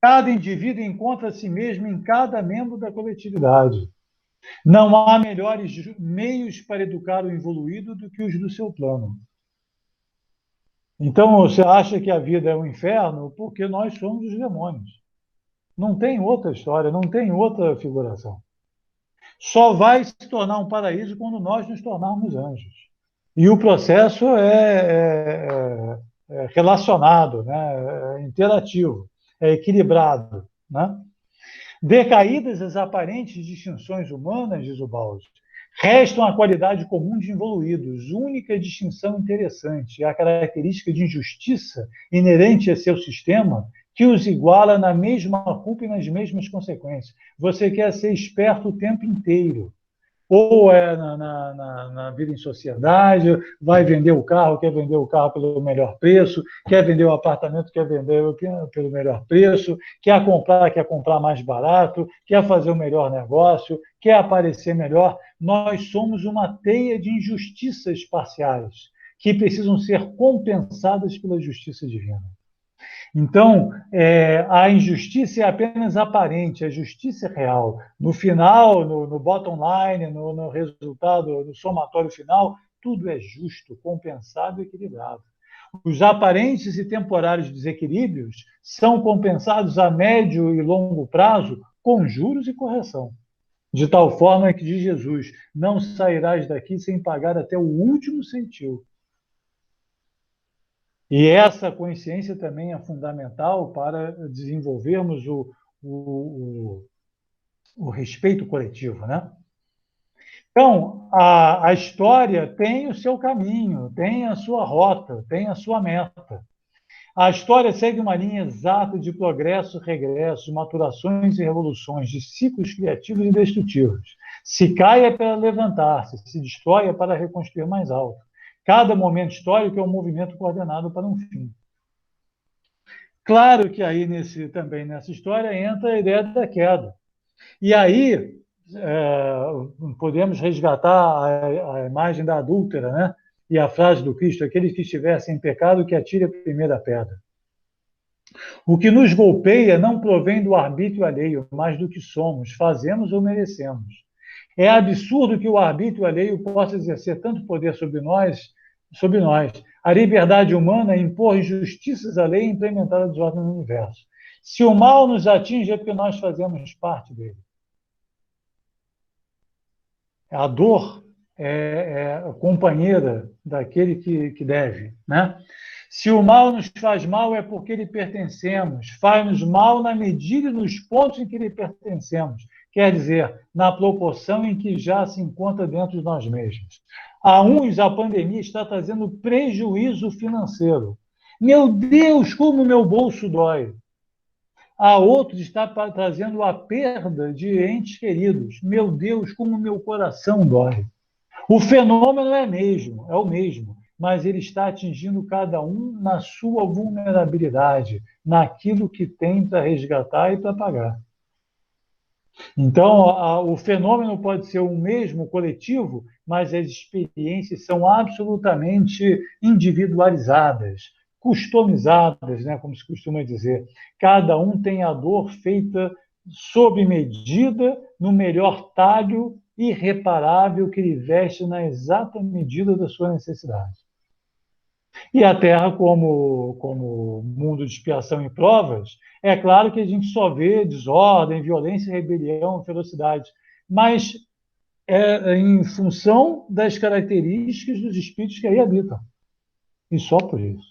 Cada indivíduo encontra a si mesmo em cada membro da coletividade. Não há melhores meios para educar o evoluído do que os do seu plano. Então, você acha que a vida é um inferno porque nós somos os demônios. Não tem outra história, não tem outra figuração. Só vai se tornar um paraíso quando nós nos tornarmos anjos. E o processo é relacionado, né? É interativo, é equilibrado. Né? Decaídas as aparentes distinções humanas, diz o Bauer, restam a qualidade comum de involuídos, única distinção interessante, a característica de injustiça inerente a seu sistema, que os iguala na mesma culpa e nas mesmas consequências. Você quer ser esperto o tempo inteiro. Ou na vida em sociedade, vai vender o carro, quer vender o carro pelo melhor preço, quer vender o apartamento, quer vender pelo melhor preço, quer comprar mais barato, quer fazer o melhor negócio, quer aparecer melhor. Nós somos uma teia de injustiças parciais que precisam ser compensadas pela justiça divina. Então, a injustiça é apenas aparente, a justiça é real. No final, no bottom line, no resultado, no somatório final, tudo é justo, compensado e equilibrado. Os aparentes e temporários desequilíbrios são compensados a médio e longo prazo com juros e correção. De tal forma que, diz Jesus, não sairás daqui sem pagar até o último centavo. E essa consciência também é fundamental para desenvolvermos o respeito coletivo, né? Então, a história tem o seu caminho, tem a sua rota, tem a sua meta. A história segue uma linha exata de progresso, regresso, maturações e revoluções, de ciclos criativos e destrutivos. Se cai é para levantar-se, se destrói é para reconstruir mais alto. Cada momento histórico é um movimento coordenado para um fim. Claro que aí também nessa história entra a ideia da queda. E aí podemos resgatar a imagem da adúltera, né? E a frase do Cristo, aquele que estiver sem pecado, que atire a primeira pedra. O que nos golpeia não provém do arbítrio alheio, mas do que somos, fazemos ou merecemos. É absurdo que o arbítrio alheio possa exercer tanto poder sobre nós. A liberdade humana impor injustiças à lei e implementar a desordem no universo. Se o mal nos atinge é porque nós fazemos parte dele. A dor é companheira daquele que deve, né? Se o mal nos faz mal é porque lhe pertencemos. Faz-nos mal na medida e nos pontos em que lhe pertencemos. Quer dizer, na proporção em que já se encontra dentro de nós mesmos. A uns, a pandemia está trazendo prejuízo financeiro. Meu Deus, como meu bolso dói. A outros está trazendo a perda de entes queridos. Meu Deus, como meu coração dói. O fenômeno é o mesmo. mas ele está atingindo cada um na sua vulnerabilidade, naquilo que tem para resgatar e para pagar. Então, o fenômeno pode ser o mesmo coletivo, mas as experiências são absolutamente individualizadas, customizadas, né, como se costuma dizer. Cada um tem a dor feita sob medida, no melhor talho irreparável que lhe veste na exata medida da sua necessidade. E a Terra, como mundo de expiação e provas, é claro que a gente só vê desordem, violência, rebelião, ferocidade, mas é em função das características dos espíritos que aí habitam. E só por isso.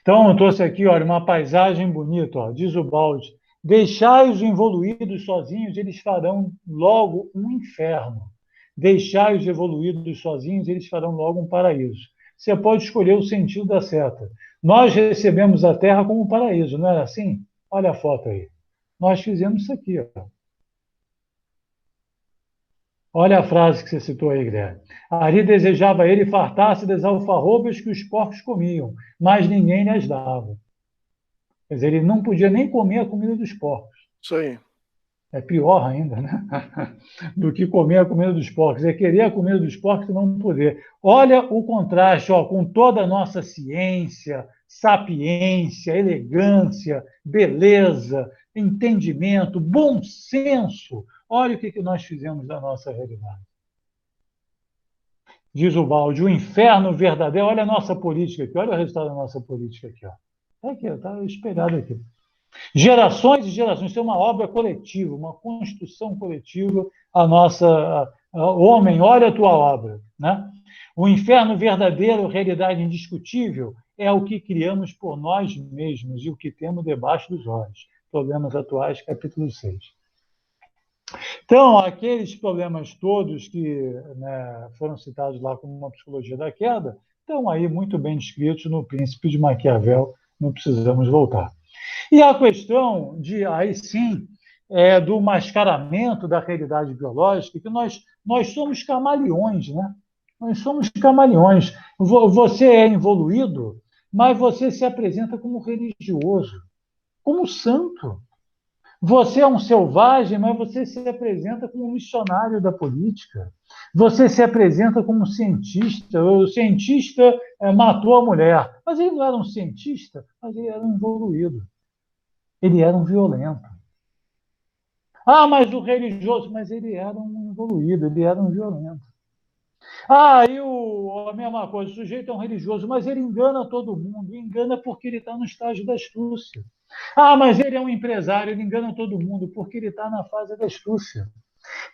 Então, eu trouxe aqui, olha, uma paisagem bonita, ó, diz o Balde. Deixai os evoluídos sozinhos, eles farão logo um inferno. Deixai os evoluídos sozinhos, eles farão logo um paraíso. Você pode escolher o sentido da seta. Nós recebemos a Terra como um paraíso, não era assim? Olha a foto aí. Nós fizemos isso aqui, ó. Olha a frase que você citou aí, Guilherme. Ari desejava ele fartar-se das alfarrobas que os porcos comiam, mas ninguém lhes dava. Quer dizer, ele não podia nem comer a comida dos porcos. Isso aí. É pior ainda, né? Do que comer a comida dos porcos. É querer a comida dos porcos e não poder. Olha o contraste, ó, com toda a nossa ciência, sapiência, elegância, beleza, entendimento, bom senso. Olha o que nós fizemos da nossa realidade. Diz o Balde, o inferno verdadeiro. Olha a nossa política aqui, olha o resultado da nossa política aqui. Está aqui, está espelhado aqui. Gerações e gerações, isso é uma obra coletiva, uma construção coletiva, homem, olha a tua obra, né? O inferno verdadeiro, realidade indiscutível, é o que criamos por nós mesmos e o que temos debaixo dos olhos. Problemas atuais, capítulo 6. Então, aqueles problemas todos que, né, foram citados lá como uma psicologia da queda, estão aí muito bem descritos no Príncipe de Maquiavel, não precisamos voltar. E a questão de, aí sim, do mascaramento da realidade biológica, que nós somos camaleões, né? Nós somos camaleões. Você é evoluído, mas você se apresenta como religioso, como santo. Você é um selvagem, mas você se apresenta como um missionário da política. Você se apresenta como um cientista. O cientista matou a mulher. Mas ele não era um cientista, mas ele era um evoluído. Ele era um violento. Ah, mas o religioso, mas ele era um evoluído, ele era um violento. Ah, e a mesma coisa, o sujeito é um religioso, mas ele engana todo mundo, engana porque ele está no estágio da astúcia. Ah, mas ele é um empresário, ele engana todo mundo porque ele está na fase da astúcia.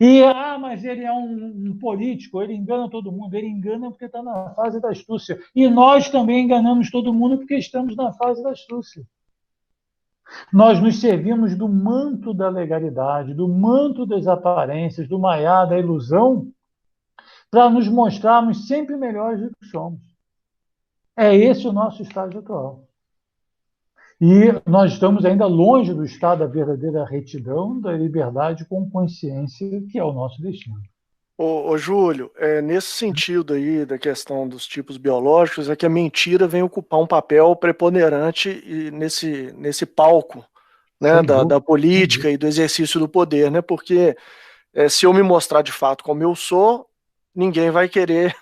E, mas ele é um político, ele engana todo mundo, ele engana porque está na fase da astúcia. E nós também enganamos todo mundo porque estamos na fase da astúcia. Nós nos servimos do manto da legalidade, do manto das aparências, do maiá da ilusão, para nos mostrarmos sempre melhores do que somos. É esse o nosso estágio atual. E nós estamos ainda longe do estado da verdadeira retidão, da liberdade com consciência, que é o nosso destino. Ô Júlio, nesse sentido aí da questão dos tipos biológicos, é que a mentira vem ocupar um papel preponderante nesse palco, né, da política e do exercício do poder, né? Porque se eu me mostrar de fato como eu sou, ninguém vai querer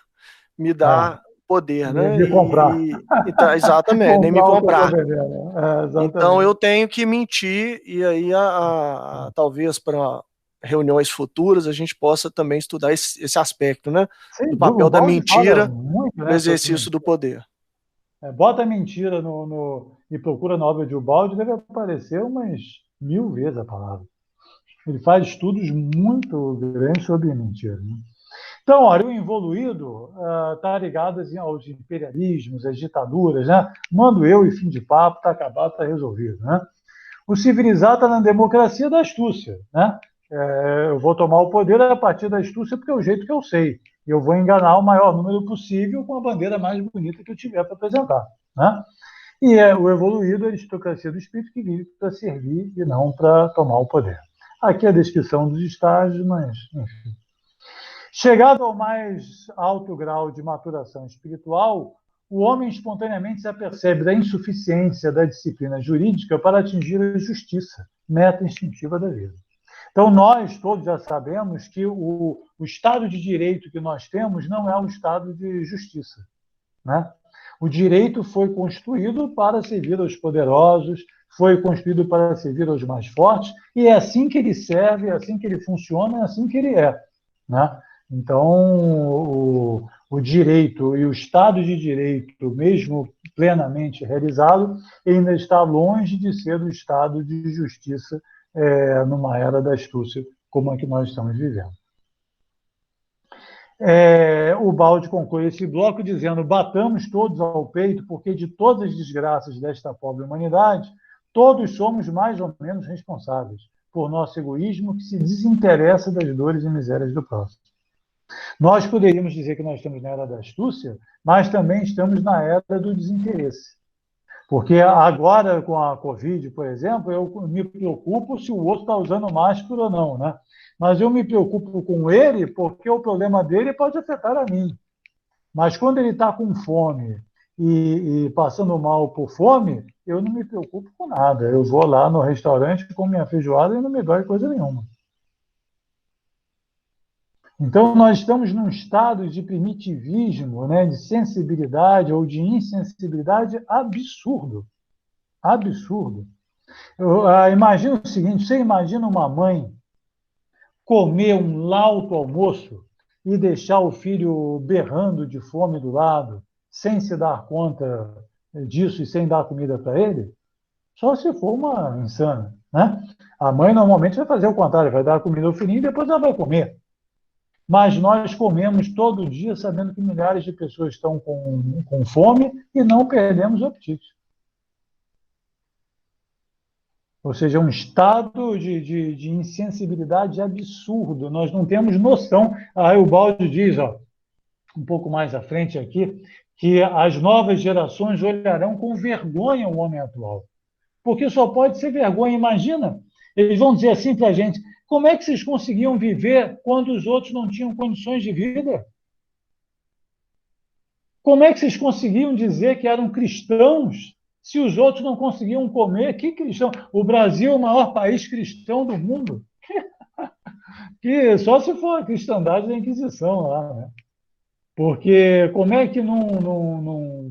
me dar poder, né? Me comprar. Então, exatamente, nem me comprar. Exatamente. Então eu tenho que mentir, e aí talvez para reuniões futuras a gente possa também estudar esse aspecto, né? Do papel da mentira no exercício do poder. Bota a mentira e procura na obra de Ubaldi, deve aparecer umas 1000 vezes a palavra. Ele faz estudos muito grandes sobre mentira, né? Então, olha, o evoluído está ligado assim, aos imperialismos, às ditaduras, né? Mando eu e fim de papo, está acabado, está resolvido, né? O civilizado está na democracia da astúcia, né? Eu vou tomar o poder a partir da astúcia porque é o jeito que eu sei. E eu vou enganar o maior número possível com a bandeira mais bonita que eu tiver para apresentar, né? E o evoluído é a aristocracia do espírito que vive para servir e não para tomar o poder. Aqui a descrição dos estágios, mas, enfim. Chegado ao mais alto grau de maturação espiritual, o homem espontaneamente se apercebe da insuficiência da disciplina jurídica para atingir a justiça, meta instintiva da vida. Então, nós todos já sabemos que o Estado de Direito que nós temos não é um Estado de justiça, né? O direito foi construído para servir aos poderosos, foi construído para servir aos mais fortes, e é assim que ele serve, é assim que ele funciona, é assim que ele é, né? Então, o direito e o Estado de Direito, mesmo plenamente realizado, ainda está longe de ser o Estado de Justiça numa era da astúcia como a que nós estamos vivendo. O Baldi conclui esse bloco dizendo: batamos todos ao peito, porque de todas as desgraças desta pobre humanidade, todos somos mais ou menos responsáveis por nosso egoísmo que se desinteressa das dores e misérias do próximo. Nós poderíamos dizer que nós estamos na era da astúcia, mas também estamos na era do desinteresse. Porque agora, com a Covid, por exemplo, eu me preocupo se o outro está usando máscara ou não, né? Mas eu me preocupo com ele porque o problema dele pode afetar a mim. Mas quando ele está com fome e passando mal por fome, eu não me preocupo com nada. Eu vou lá no restaurante com minha feijoada e não me dói coisa nenhuma. Então, nós estamos num estado de primitivismo, né, de sensibilidade ou de insensibilidade absurdo. Absurdo. Imagina o seguinte: você imagina uma mãe comer um lauto almoço e deixar o filho berrando de fome do lado, sem se dar conta disso e sem dar comida para ele? Só se for uma insana, né? A mãe normalmente vai fazer o contrário, vai dar comida ao filhinho e depois ela vai comer. Mas nós comemos todo dia sabendo que milhares de pessoas estão com fome e não perdemos o apetite. Ou seja, um estado de insensibilidade absurdo. Nós não temos noção. Aí o Baldi diz, um pouco mais à frente aqui, que as novas gerações olharão com vergonha o homem atual. Porque só pode ser vergonha. Imagina, eles vão dizer assim para a gente: como é que vocês conseguiam viver quando os outros não tinham condições de vida? Como é que vocês conseguiam dizer que eram cristãos se os outros não conseguiam comer? Que cristão? O Brasil é o maior país cristão do mundo. Que só se for a cristandade da Inquisição lá, né? Porque como é que num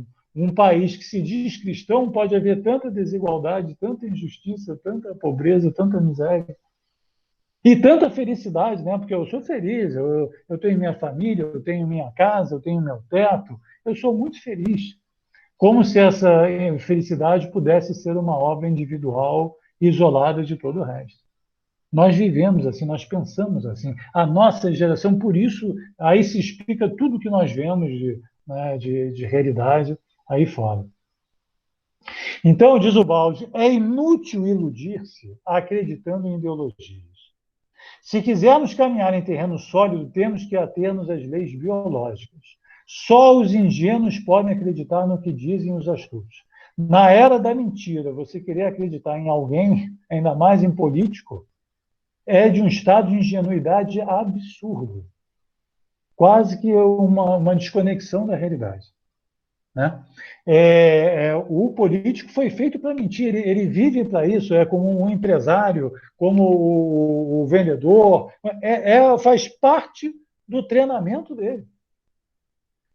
país que se diz cristão pode haver tanta desigualdade, tanta injustiça, tanta pobreza, tanta miséria? E tanta felicidade, né? Porque eu sou feliz, eu tenho minha família, eu tenho minha casa, eu tenho meu teto, eu sou muito feliz. Como se essa felicidade pudesse ser uma obra individual, isolada de todo o resto. Nós vivemos assim, nós pensamos assim. A nossa geração, por isso, aí se explica tudo que nós vemos de realidade aí fora. Então, diz o Baldi, é inútil iludir-se acreditando em ideologias. Se quisermos caminhar em terreno sólido, temos que ater-nos às leis biológicas. Só os ingênuos podem acreditar no que dizem os astutos. Na era da mentira, você querer acreditar em alguém, ainda mais em político, é de um estado de ingenuidade absurdo. Quase que uma desconexão da realidade. Né? O político foi feito para mentir, ele vive para isso, é como um empresário, como o vendedor, faz parte do treinamento dele.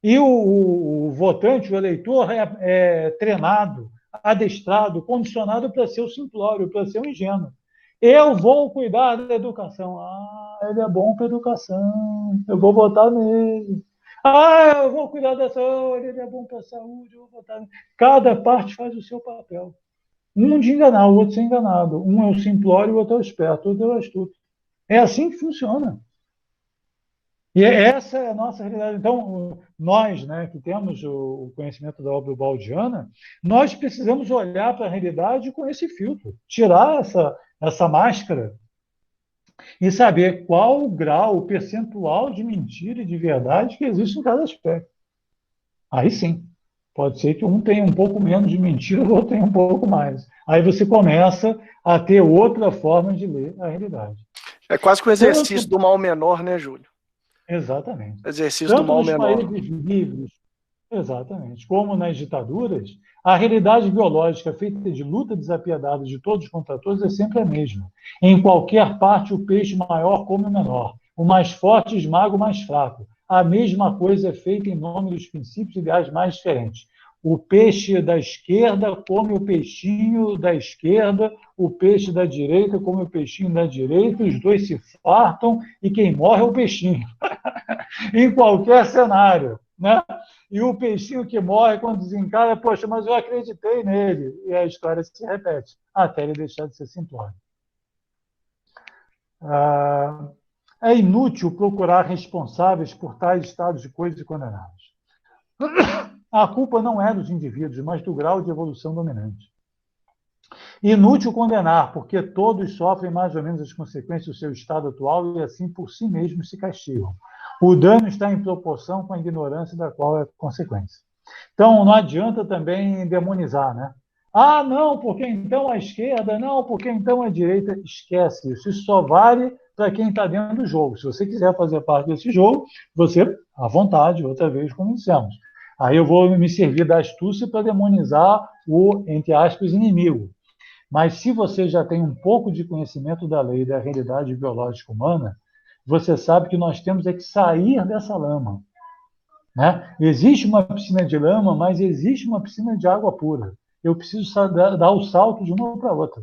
E o votante, o eleitor, é treinado, adestrado, condicionado para ser o simplório, para ser o ingênuo. Eu vou cuidar da educação. Ele é bom para a educação, eu vou votar nele. Eu vou cuidar da saúde, ele é bom para a saúde, eu vou votar nele. Cada parte faz o seu papel. Um de enganar, o outro ser enganado. Um é o simplório, o outro é o esperto, o outro é o astuto. É assim que funciona. E essa é a nossa realidade. Então, nós, né, que temos o conhecimento da obra baldiana, nós precisamos olhar para a realidade com esse filtro, tirar essa máscara e saber qual o grau, o percentual de mentira e de verdade que existe em cada aspecto. Aí sim, pode ser que um tenha um pouco menos de mentira, o outro tenha um pouco mais. Aí você começa a ter outra forma de ler a realidade. É quase que um exercício do mal menor, né, Júlio? Exatamente. Exercício do Tanto mal nos menor. países livres, exatamente, como nas ditaduras, a realidade biológica feita de luta desapiedada de todos contra todos é sempre a mesma. Em qualquer parte, o peixe maior come o menor, o mais forte esmaga o mais fraco. A mesma coisa é feita em nome dos princípios ideais mais diferentes. O peixe da esquerda come o peixinho da esquerda, o peixe da direita come o peixinho da direita, os dois se fartam e quem morre é o peixinho. Em qualquer cenário, né? E o peixinho que morre quando desencara, poxa, mas eu acreditei nele. E a história se repete, até ele deixar de ser simplório. É inútil procurar responsáveis por tais estados de coisas e condená-los. A culpa não é dos indivíduos, mas do grau de evolução dominante. Inútil condenar, porque todos sofrem mais ou menos as consequências do seu estado atual e assim por si mesmos se castigam. O dano está em proporção com a ignorância da qual é consequência. Então, não adianta também demonizar, né? Ah, não, porque então a esquerda, não, porque então a direita. Esquece isso. Isso só vale para quem está dentro do jogo. Se você quiser fazer parte desse jogo, você, à vontade, outra vez, como dissemos. Aí eu vou me servir da astúcia para demonizar o, entre aspas, inimigo. Mas se você já tem um pouco de conhecimento da lei e da realidade biológica humana, você sabe que nós temos é que sair dessa lama. Né? Existe uma piscina de lama, mas existe uma piscina de água pura. Eu preciso dar o salto de uma para outra.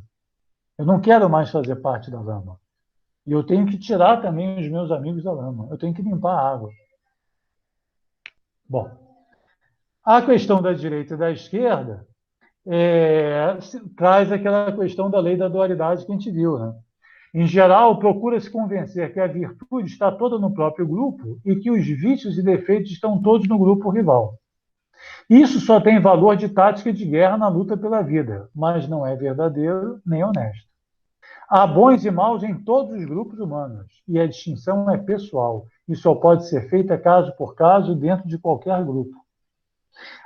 Eu não quero mais fazer parte da lama. E eu tenho que tirar também os meus amigos da lama. Eu tenho que limpar a água. Bom, a questão da direita e da esquerda traz aquela questão da lei da dualidade que a gente viu, né? Em geral, procura se convencer que a virtude está toda no próprio grupo e que os vícios e defeitos estão todos no grupo rival. Isso só tem valor de tática de guerra na luta pela vida, mas não é verdadeiro nem honesto. Há bons e maus em todos os grupos humanos, e a distinção é pessoal, e só pode ser feita caso por caso dentro de qualquer grupo.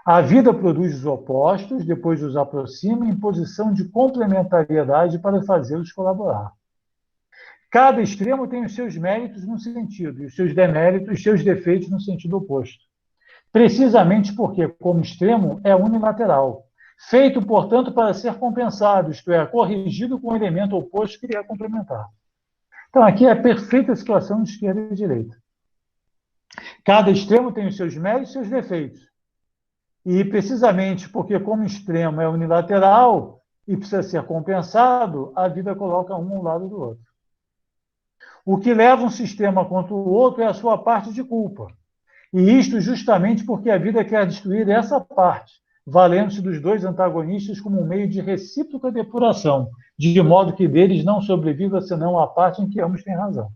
A vida produz os opostos, depois os aproxima em posição de complementariedade para fazê-los colaborar. Cada extremo tem os seus méritos num sentido, e os seus deméritos, os seus defeitos no sentido oposto. Precisamente porque, como extremo, é unilateral, feito, portanto, para ser compensado, isto é, corrigido com o elemento oposto que irá complementar. Então, aqui é a perfeita situação de esquerda e direita. Cada extremo tem os seus méritos e seus defeitos. E, precisamente porque, como extremo é unilateral e precisa ser compensado, a vida coloca um ao lado do outro. O que leva um sistema contra o outro é a sua parte de culpa. E isto justamente porque a vida quer destruir essa parte, valendo-se dos dois antagonistas como um meio de recíproca depuração, de modo que deles não sobreviva senão a parte em que ambos têm razão.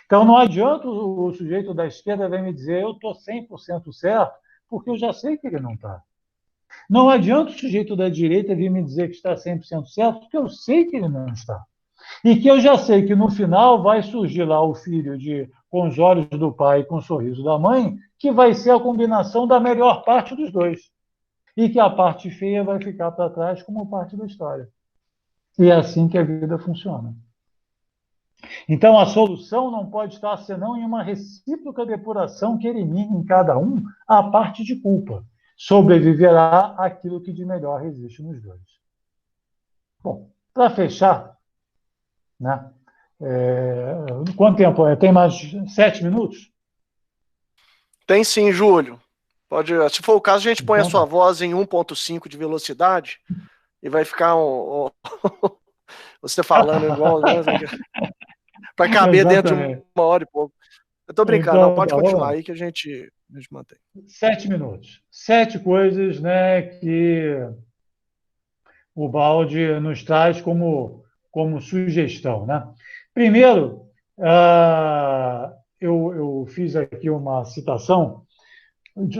Então não adianta o sujeito da esquerda vir me dizer eu estou 100% certo, porque eu já sei que ele não está. Não adianta o sujeito da direita vir me dizer que está 100% certo, porque eu sei que ele não está. E que eu já sei que no final vai surgir lá o filho com os olhos do pai e com o sorriso da mãe, que vai ser a combinação da melhor parte dos dois. E que a parte feia vai ficar para trás como parte da história. E é assim que a vida funciona. Então a solução não pode estar senão em uma recíproca depuração que elimine em cada um a parte de culpa. Sobreviverá aquilo que de melhor existe nos dois. Bom, para fechar, né? Quanto tempo? Tem mais 7 minutos? Tem sim, Júlio. Pode, se for o caso, a gente põe a sua voz em 1.5 de velocidade e vai ficar você falando igual para caber dentro de 1 hora e pouco. Eu estou brincando, então, não, pode continuar aí que a gente mantém. 7 minutos. 7 coisas, né, que o Baldi nos traz como sugestão, né? Primeiro, eu fiz aqui uma citação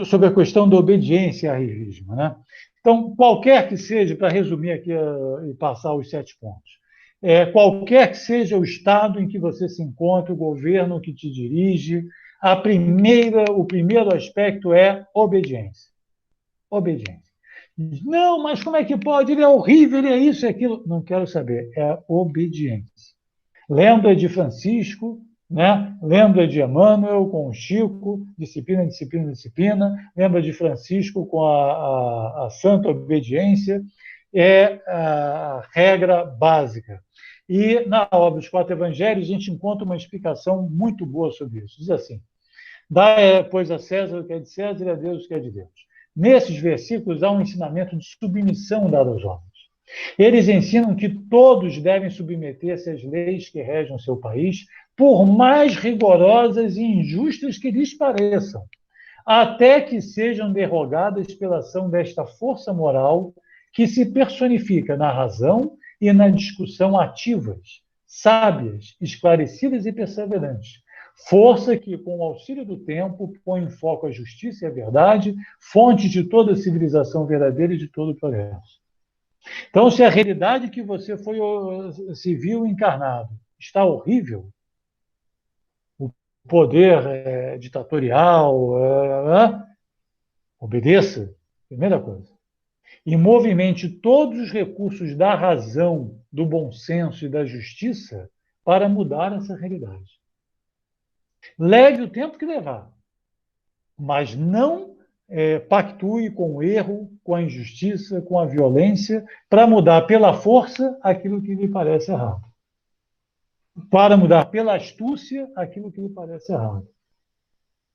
sobre a questão da obediência a rigismo, né? Então, qualquer que seja, para resumir aqui e passar os 7 pontos, qualquer que seja o estado em que você se encontra, o governo que te dirige, o primeiro aspecto é obediência. Obediência. Não, mas como é que pode? Ele é horrível, ele é isso e aquilo. Não quero saber, é obediência. Lembra de Francisco, né? Lembra de Emmanuel com o Chico, disciplina, disciplina, disciplina. Lembra de Francisco com a santa obediência. É a regra básica. E na obra dos Quatro Evangelhos a gente encontra uma explicação muito boa sobre isso. Diz assim: dá, pois, a César o que é de César e a Deus o que é de Deus. Nesses versículos há um ensinamento de submissão dado aos homens. Eles ensinam que todos devem submeter-se às leis que regem o seu país, por mais rigorosas e injustas que lhes pareçam, até que sejam derrogadas pela ação desta força moral que se personifica na razão e na discussão ativas, sábias, esclarecidas e perseverantes. Força que, com o auxílio do tempo, põe em foco a justiça e a verdade, fonte de toda a civilização verdadeira e de todo o progresso. Então, se a realidade que você se viu encarnado está horrível, o poder ditatorial, obedeça, primeira coisa. E movimente todos os recursos da razão, do bom senso e da justiça para mudar essa realidade. Leve o tempo que levar, mas não pactue com o erro, com a injustiça, com a violência, para mudar pela força aquilo que lhe parece errado. Para mudar pela astúcia aquilo que lhe parece errado.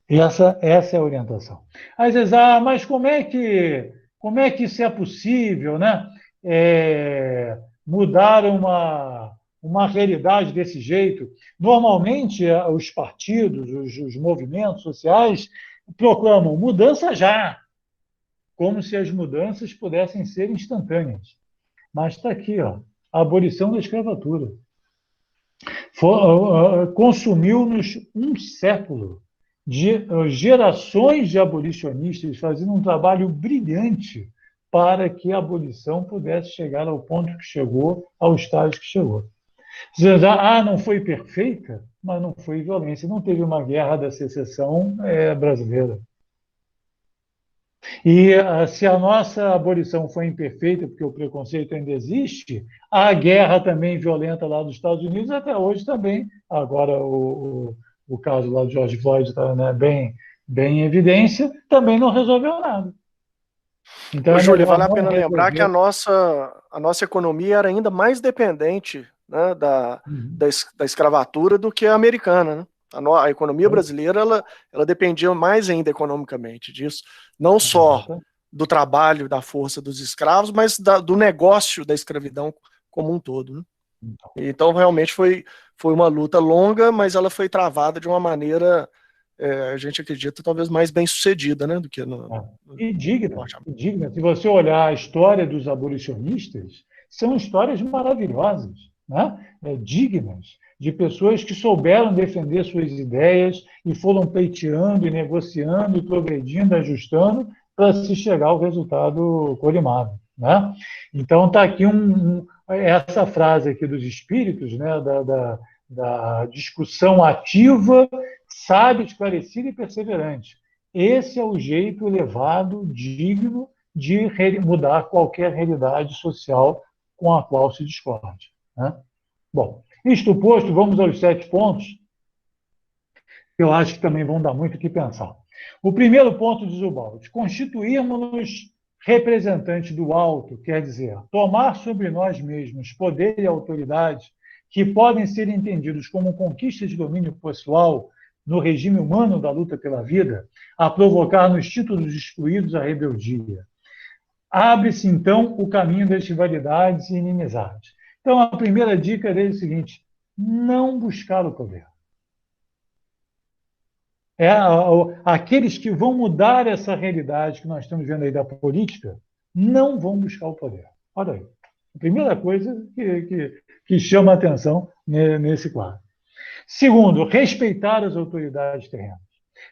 Essa é a orientação. Às vezes, mas como é que isso é possível, né? Mudar uma realidade desse jeito? Normalmente, os partidos, os movimentos sociais proclamam mudança já, como se as mudanças pudessem ser instantâneas. Mas está aqui, a abolição da escravatura. Consumiu-nos um século de gerações de abolicionistas fazendo um trabalho brilhante para que a abolição pudesse chegar ao ponto que chegou, ao estágio que chegou. Você diz, não foi perfeita, mas não foi violência. Não teve uma guerra da secessão brasileira. E se a nossa abolição foi imperfeita, porque o preconceito ainda existe, a guerra também violenta lá dos Estados Unidos, até hoje também, agora o caso lá de George Floyd está, né, bem em evidência, também não resolveu nada. Então, Júlio, vale a pena lembrar que a nossa economia era ainda mais dependente, né, da escravatura do que a americana, né? A economia brasileira ela dependia mais ainda economicamente disso, não só do trabalho, da força dos escravos, mas do negócio da escravidão como um todo, né? Então, realmente foi uma luta longa, mas ela foi travada de uma maneira, a gente acredita, talvez mais bem sucedida, né, do que e digna. Se você olhar a história dos abolicionistas, são histórias maravilhosas, né? Dignas, de pessoas que souberam defender suas ideias e foram pleiteando e negociando e progredindo, ajustando para se chegar ao resultado colimado, né? Então está aqui essa frase aqui dos espíritos, né, da discussão ativa, sábia, esclarecida e perseverante. Esse é o jeito elevado, digno de mudar qualquer realidade social com a qual se discorde, né? Bom, isto posto, vamos aos 7 pontos, que eu acho que também vão dar muito o que pensar. O primeiro ponto diz o Baldi: constituirmos-nos representantes do alto, quer dizer, tomar sobre nós mesmos poder e autoridade que podem ser entendidos como conquista de domínio pessoal no regime humano da luta pela vida, a provocar nos títulos excluídos a rebeldia. Abre-se, então, o caminho das rivalidades e inimizades. Então, a primeira dica dele é o seguinte: não buscar o poder. Aqueles que vão mudar essa realidade que nós estamos vendo aí da política, não vão buscar o poder. Olha aí. A primeira coisa que chama a atenção nesse quadro. Segundo, respeitar as autoridades terrenas.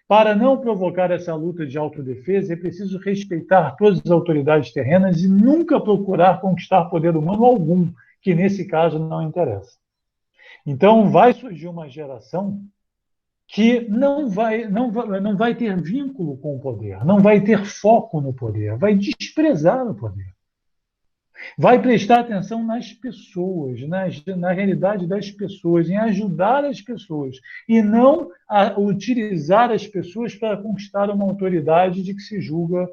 Para não provocar essa luta de autodefesa, é preciso respeitar todas as autoridades terrenas e nunca procurar conquistar poder humano algum, que nesse caso não interessa. Então, vai surgir uma geração que não vai ter vínculo com o poder, não vai ter foco no poder, vai desprezar o poder. Vai prestar atenção nas pessoas, na realidade das pessoas, em ajudar as pessoas, e não utilizar as pessoas para conquistar uma autoridade de que se julga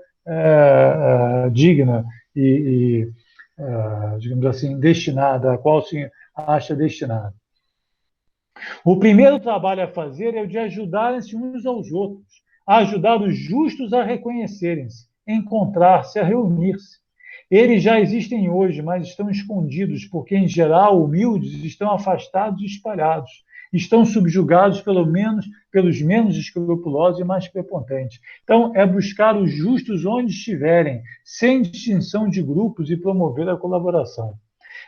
digna e digamos assim, destinada, a qual se acha destinada. O primeiro trabalho a fazer é o de ajudarem-se uns aos outros, a ajudar os justos a reconhecerem-se, encontrar-se, a reunir-se. Eles já existem hoje, mas estão escondidos, porque, em geral, humildes estão afastados e espalhados. Estão subjugados pelos menos escrupulosos e mais prepotentes. Então, é buscar os justos onde estiverem, sem distinção de grupos e promover a colaboração.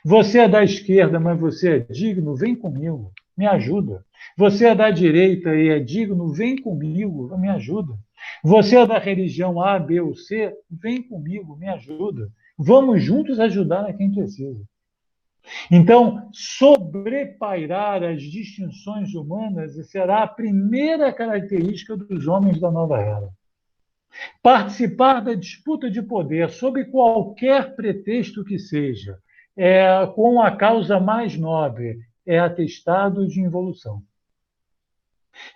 Você é da esquerda, mas você é digno, vem comigo, me ajuda. Você é da direita e é digno, vem comigo, me ajuda. Você é da religião A, B ou C, vem comigo, me ajuda. Vamos juntos ajudar a quem precisa. Então, sobrepairar as distinções humanas será a primeira característica dos homens da nova era. Participar da disputa de poder, sob qualquer pretexto que seja, com a causa mais nobre, é atestado de involução.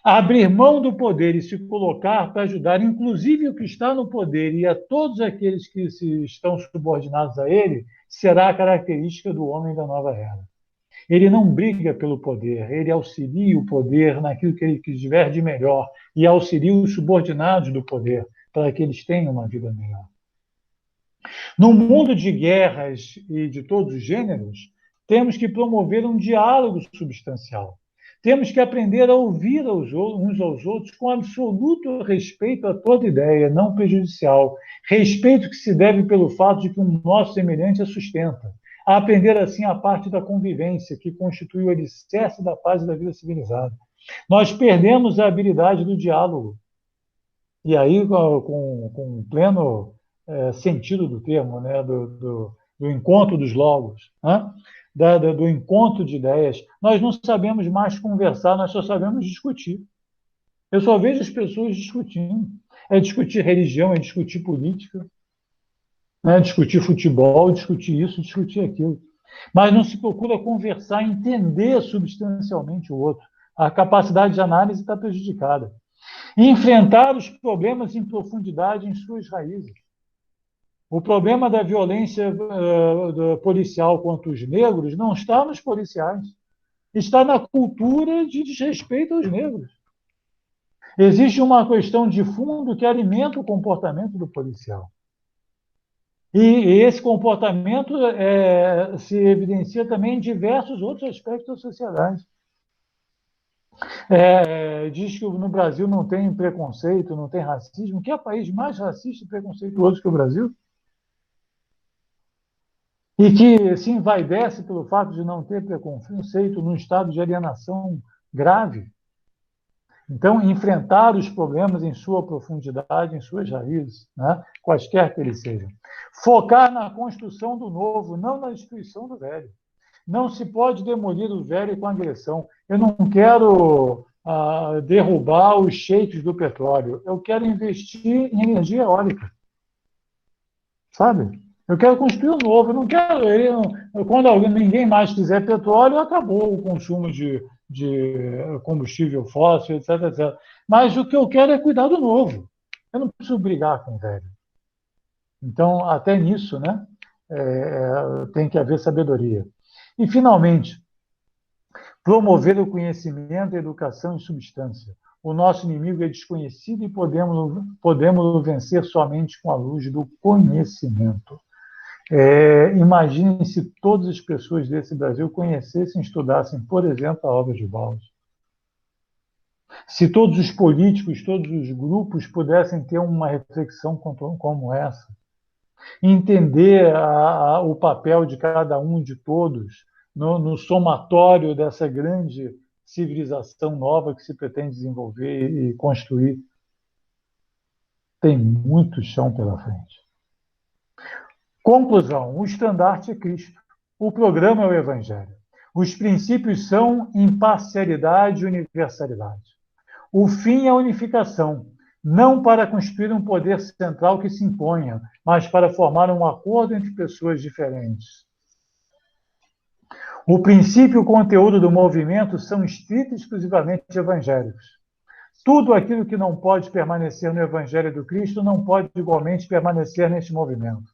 Abrir mão do poder e se colocar para ajudar, inclusive o que está no poder e a todos aqueles que estão subordinados a ele, será a característica do homem da nova era. Ele não briga pelo poder, ele auxilia o poder naquilo que ele tiver de melhor e auxilia os subordinados do poder para que eles tenham uma vida melhor. No mundo de guerras e de todos os gêneros, temos que promover um diálogo substancial. Temos que aprender a ouvir uns aos outros com absoluto respeito a toda ideia, não prejudicial. Respeito que se deve pelo fato de que um nosso semelhante a sustenta. A aprender, assim, a parte da convivência, que constitui o alicerce da paz e da vida civilizada. Nós perdemos a habilidade do diálogo. E aí, com pleno sentido do termo, né? do encontro dos logos, né? Do encontro de ideias. Nós não sabemos mais conversar, nós só sabemos discutir. Eu só vejo as pessoas discutindo. É discutir religião, é discutir política, é discutir futebol, discutir isso, discutir aquilo. Mas não se procura conversar, entender substancialmente o outro. A capacidade de análise está prejudicada. Enfrentar os problemas em profundidade em suas raízes. O problema da violência policial contra os negros não está nos policiais. Está na cultura de desrespeito aos negros. Existe uma questão de fundo que alimenta o comportamento do policial. E esse comportamento se evidencia também em diversos outros aspectos da sociedade. Diz que no Brasil não tem preconceito, não tem racismo. Que é o país mais racista e preconceituoso que o Brasil? E que se envaidece pelo fato de não ter preconceito num estado de alienação grave. Então, enfrentar os problemas em sua profundidade, em suas raízes, né? Quaisquer que eles sejam. Focar na construção do novo, não na destruição do velho. Não se pode demolir o velho com agressão. Eu não quero derrubar os sheiks do petróleo. Eu quero investir em energia eólica. Sabe? Eu quero construir o novo. Eu não quero... Quando ninguém mais quiser petróleo, acabou o consumo de combustível fóssil, etc, etc. Mas o que eu quero é cuidar do novo. Eu não preciso brigar com o velho. Então, até nisso, né, tem que haver sabedoria. E, finalmente, promover o conhecimento, a educação e substância. O nosso inimigo é desconhecido e podemos vencer somente com a luz do conhecimento. Imaginem se todas as pessoas desse Brasil conhecessem e estudassem, por exemplo, a obra de Bauhaus. Se todos os políticos, todos os grupos pudessem ter uma reflexão como essa, entender o papel de cada um, de todos, no somatório dessa grande civilização nova que se pretende desenvolver e construir, tem muito chão pela frente. Conclusão: o estandarte é Cristo. O programa é o Evangelho. Os princípios são imparcialidade e universalidade. O fim é a unificação. não para constituir um poder central que se imponha, mas para formar um acordo entre pessoas diferentes. O princípio e o conteúdo do movimento são estrito e exclusivamente evangélicos. Tudo aquilo que não pode permanecer no Evangelho do Cristo não pode igualmente permanecer neste movimento.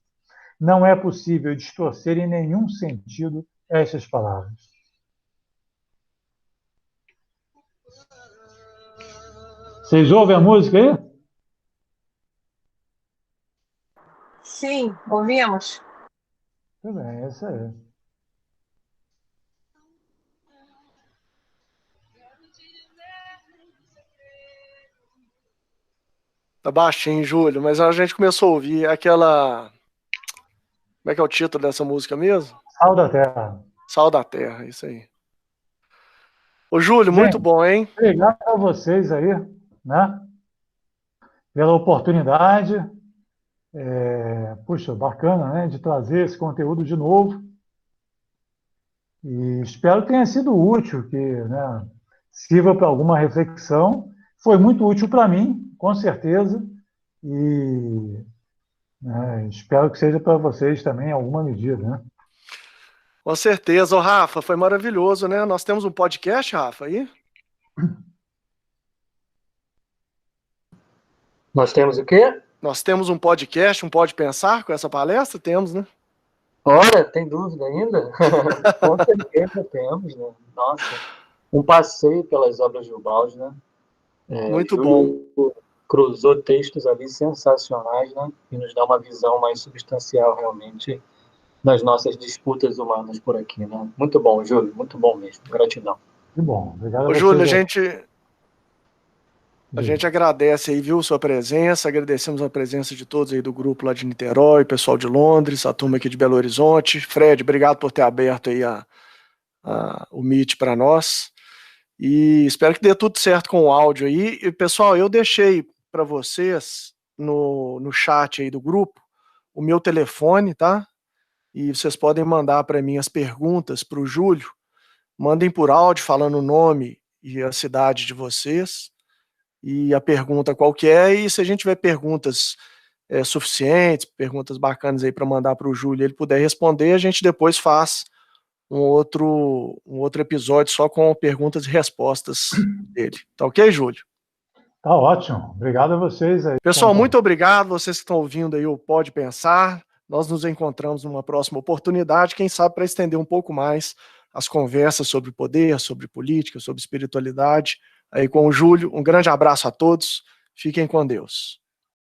Não é possível distorcer em nenhum sentido estas palavras. Vocês ouvem a música aí? Sim, ouvimos. Tudo bem, essa é. Tá baixinho, Júlio, mas a gente começou a ouvir aquela... Como é que é o título dessa música mesmo? Sal da Terra. Sal da Terra, isso aí. Ô, Júlio, Bem, muito bom, hein? obrigado a vocês aí, né? Pela oportunidade. Puxa, bacana, né? De trazer esse conteúdo de novo. E espero que tenha sido útil, que, né, sirva para alguma reflexão. Foi muito útil para mim, com certeza. E espero que seja para vocês também em alguma medida, né? Com certeza. Ô, Rafa, foi maravilhoso, né? Nós temos um podcast, Rafa, aí? Nós temos o quê? Nós temos um podcast, um Pode Pensar com essa palestra? Temos, né? Ora, tem dúvida ainda? Com certeza temos, né? Nossa, um passeio pelas obras de Ubaldi, né? Muito Júlio bom. Cruzou textos ali sensacionais, né? E nos dá uma visão mais substancial, realmente, das nossas disputas humanas por aqui, né? Muito bom, Júlio, muito bom mesmo. Gratidão. Que bom. Obrigado a Ô, vocês. Júlio, a gente agradece aí, viu, sua presença, agradecemos a presença de todos aí do grupo lá de Niterói, pessoal de Londres, a turma aqui de Belo Horizonte. Fred, obrigado por ter aberto aí o Meet para nós. E espero que dê tudo certo com o áudio aí. E, pessoal, eu deixei para vocês no chat aí do grupo o meu telefone, tá? E vocês podem mandar para mim as perguntas para o Júlio. Mandem por áudio falando o nome e a cidade de vocês e a pergunta qual que é. E se a gente tiver perguntas suficientes, perguntas bacanas aí para mandar para o Júlio e ele puder responder, a gente depois faz um outro episódio só com perguntas e respostas dele. Tá ok, Júlio? Tá ótimo. Obrigado a vocês aí. Pessoal, muito obrigado. Vocês que estão ouvindo aí o Pode Pensar. Nós nos encontramos numa próxima oportunidade, quem sabe para estender um pouco mais as conversas sobre poder, sobre política, sobre espiritualidade, aí com o Júlio. Um grande abraço a todos. Fiquem com Deus.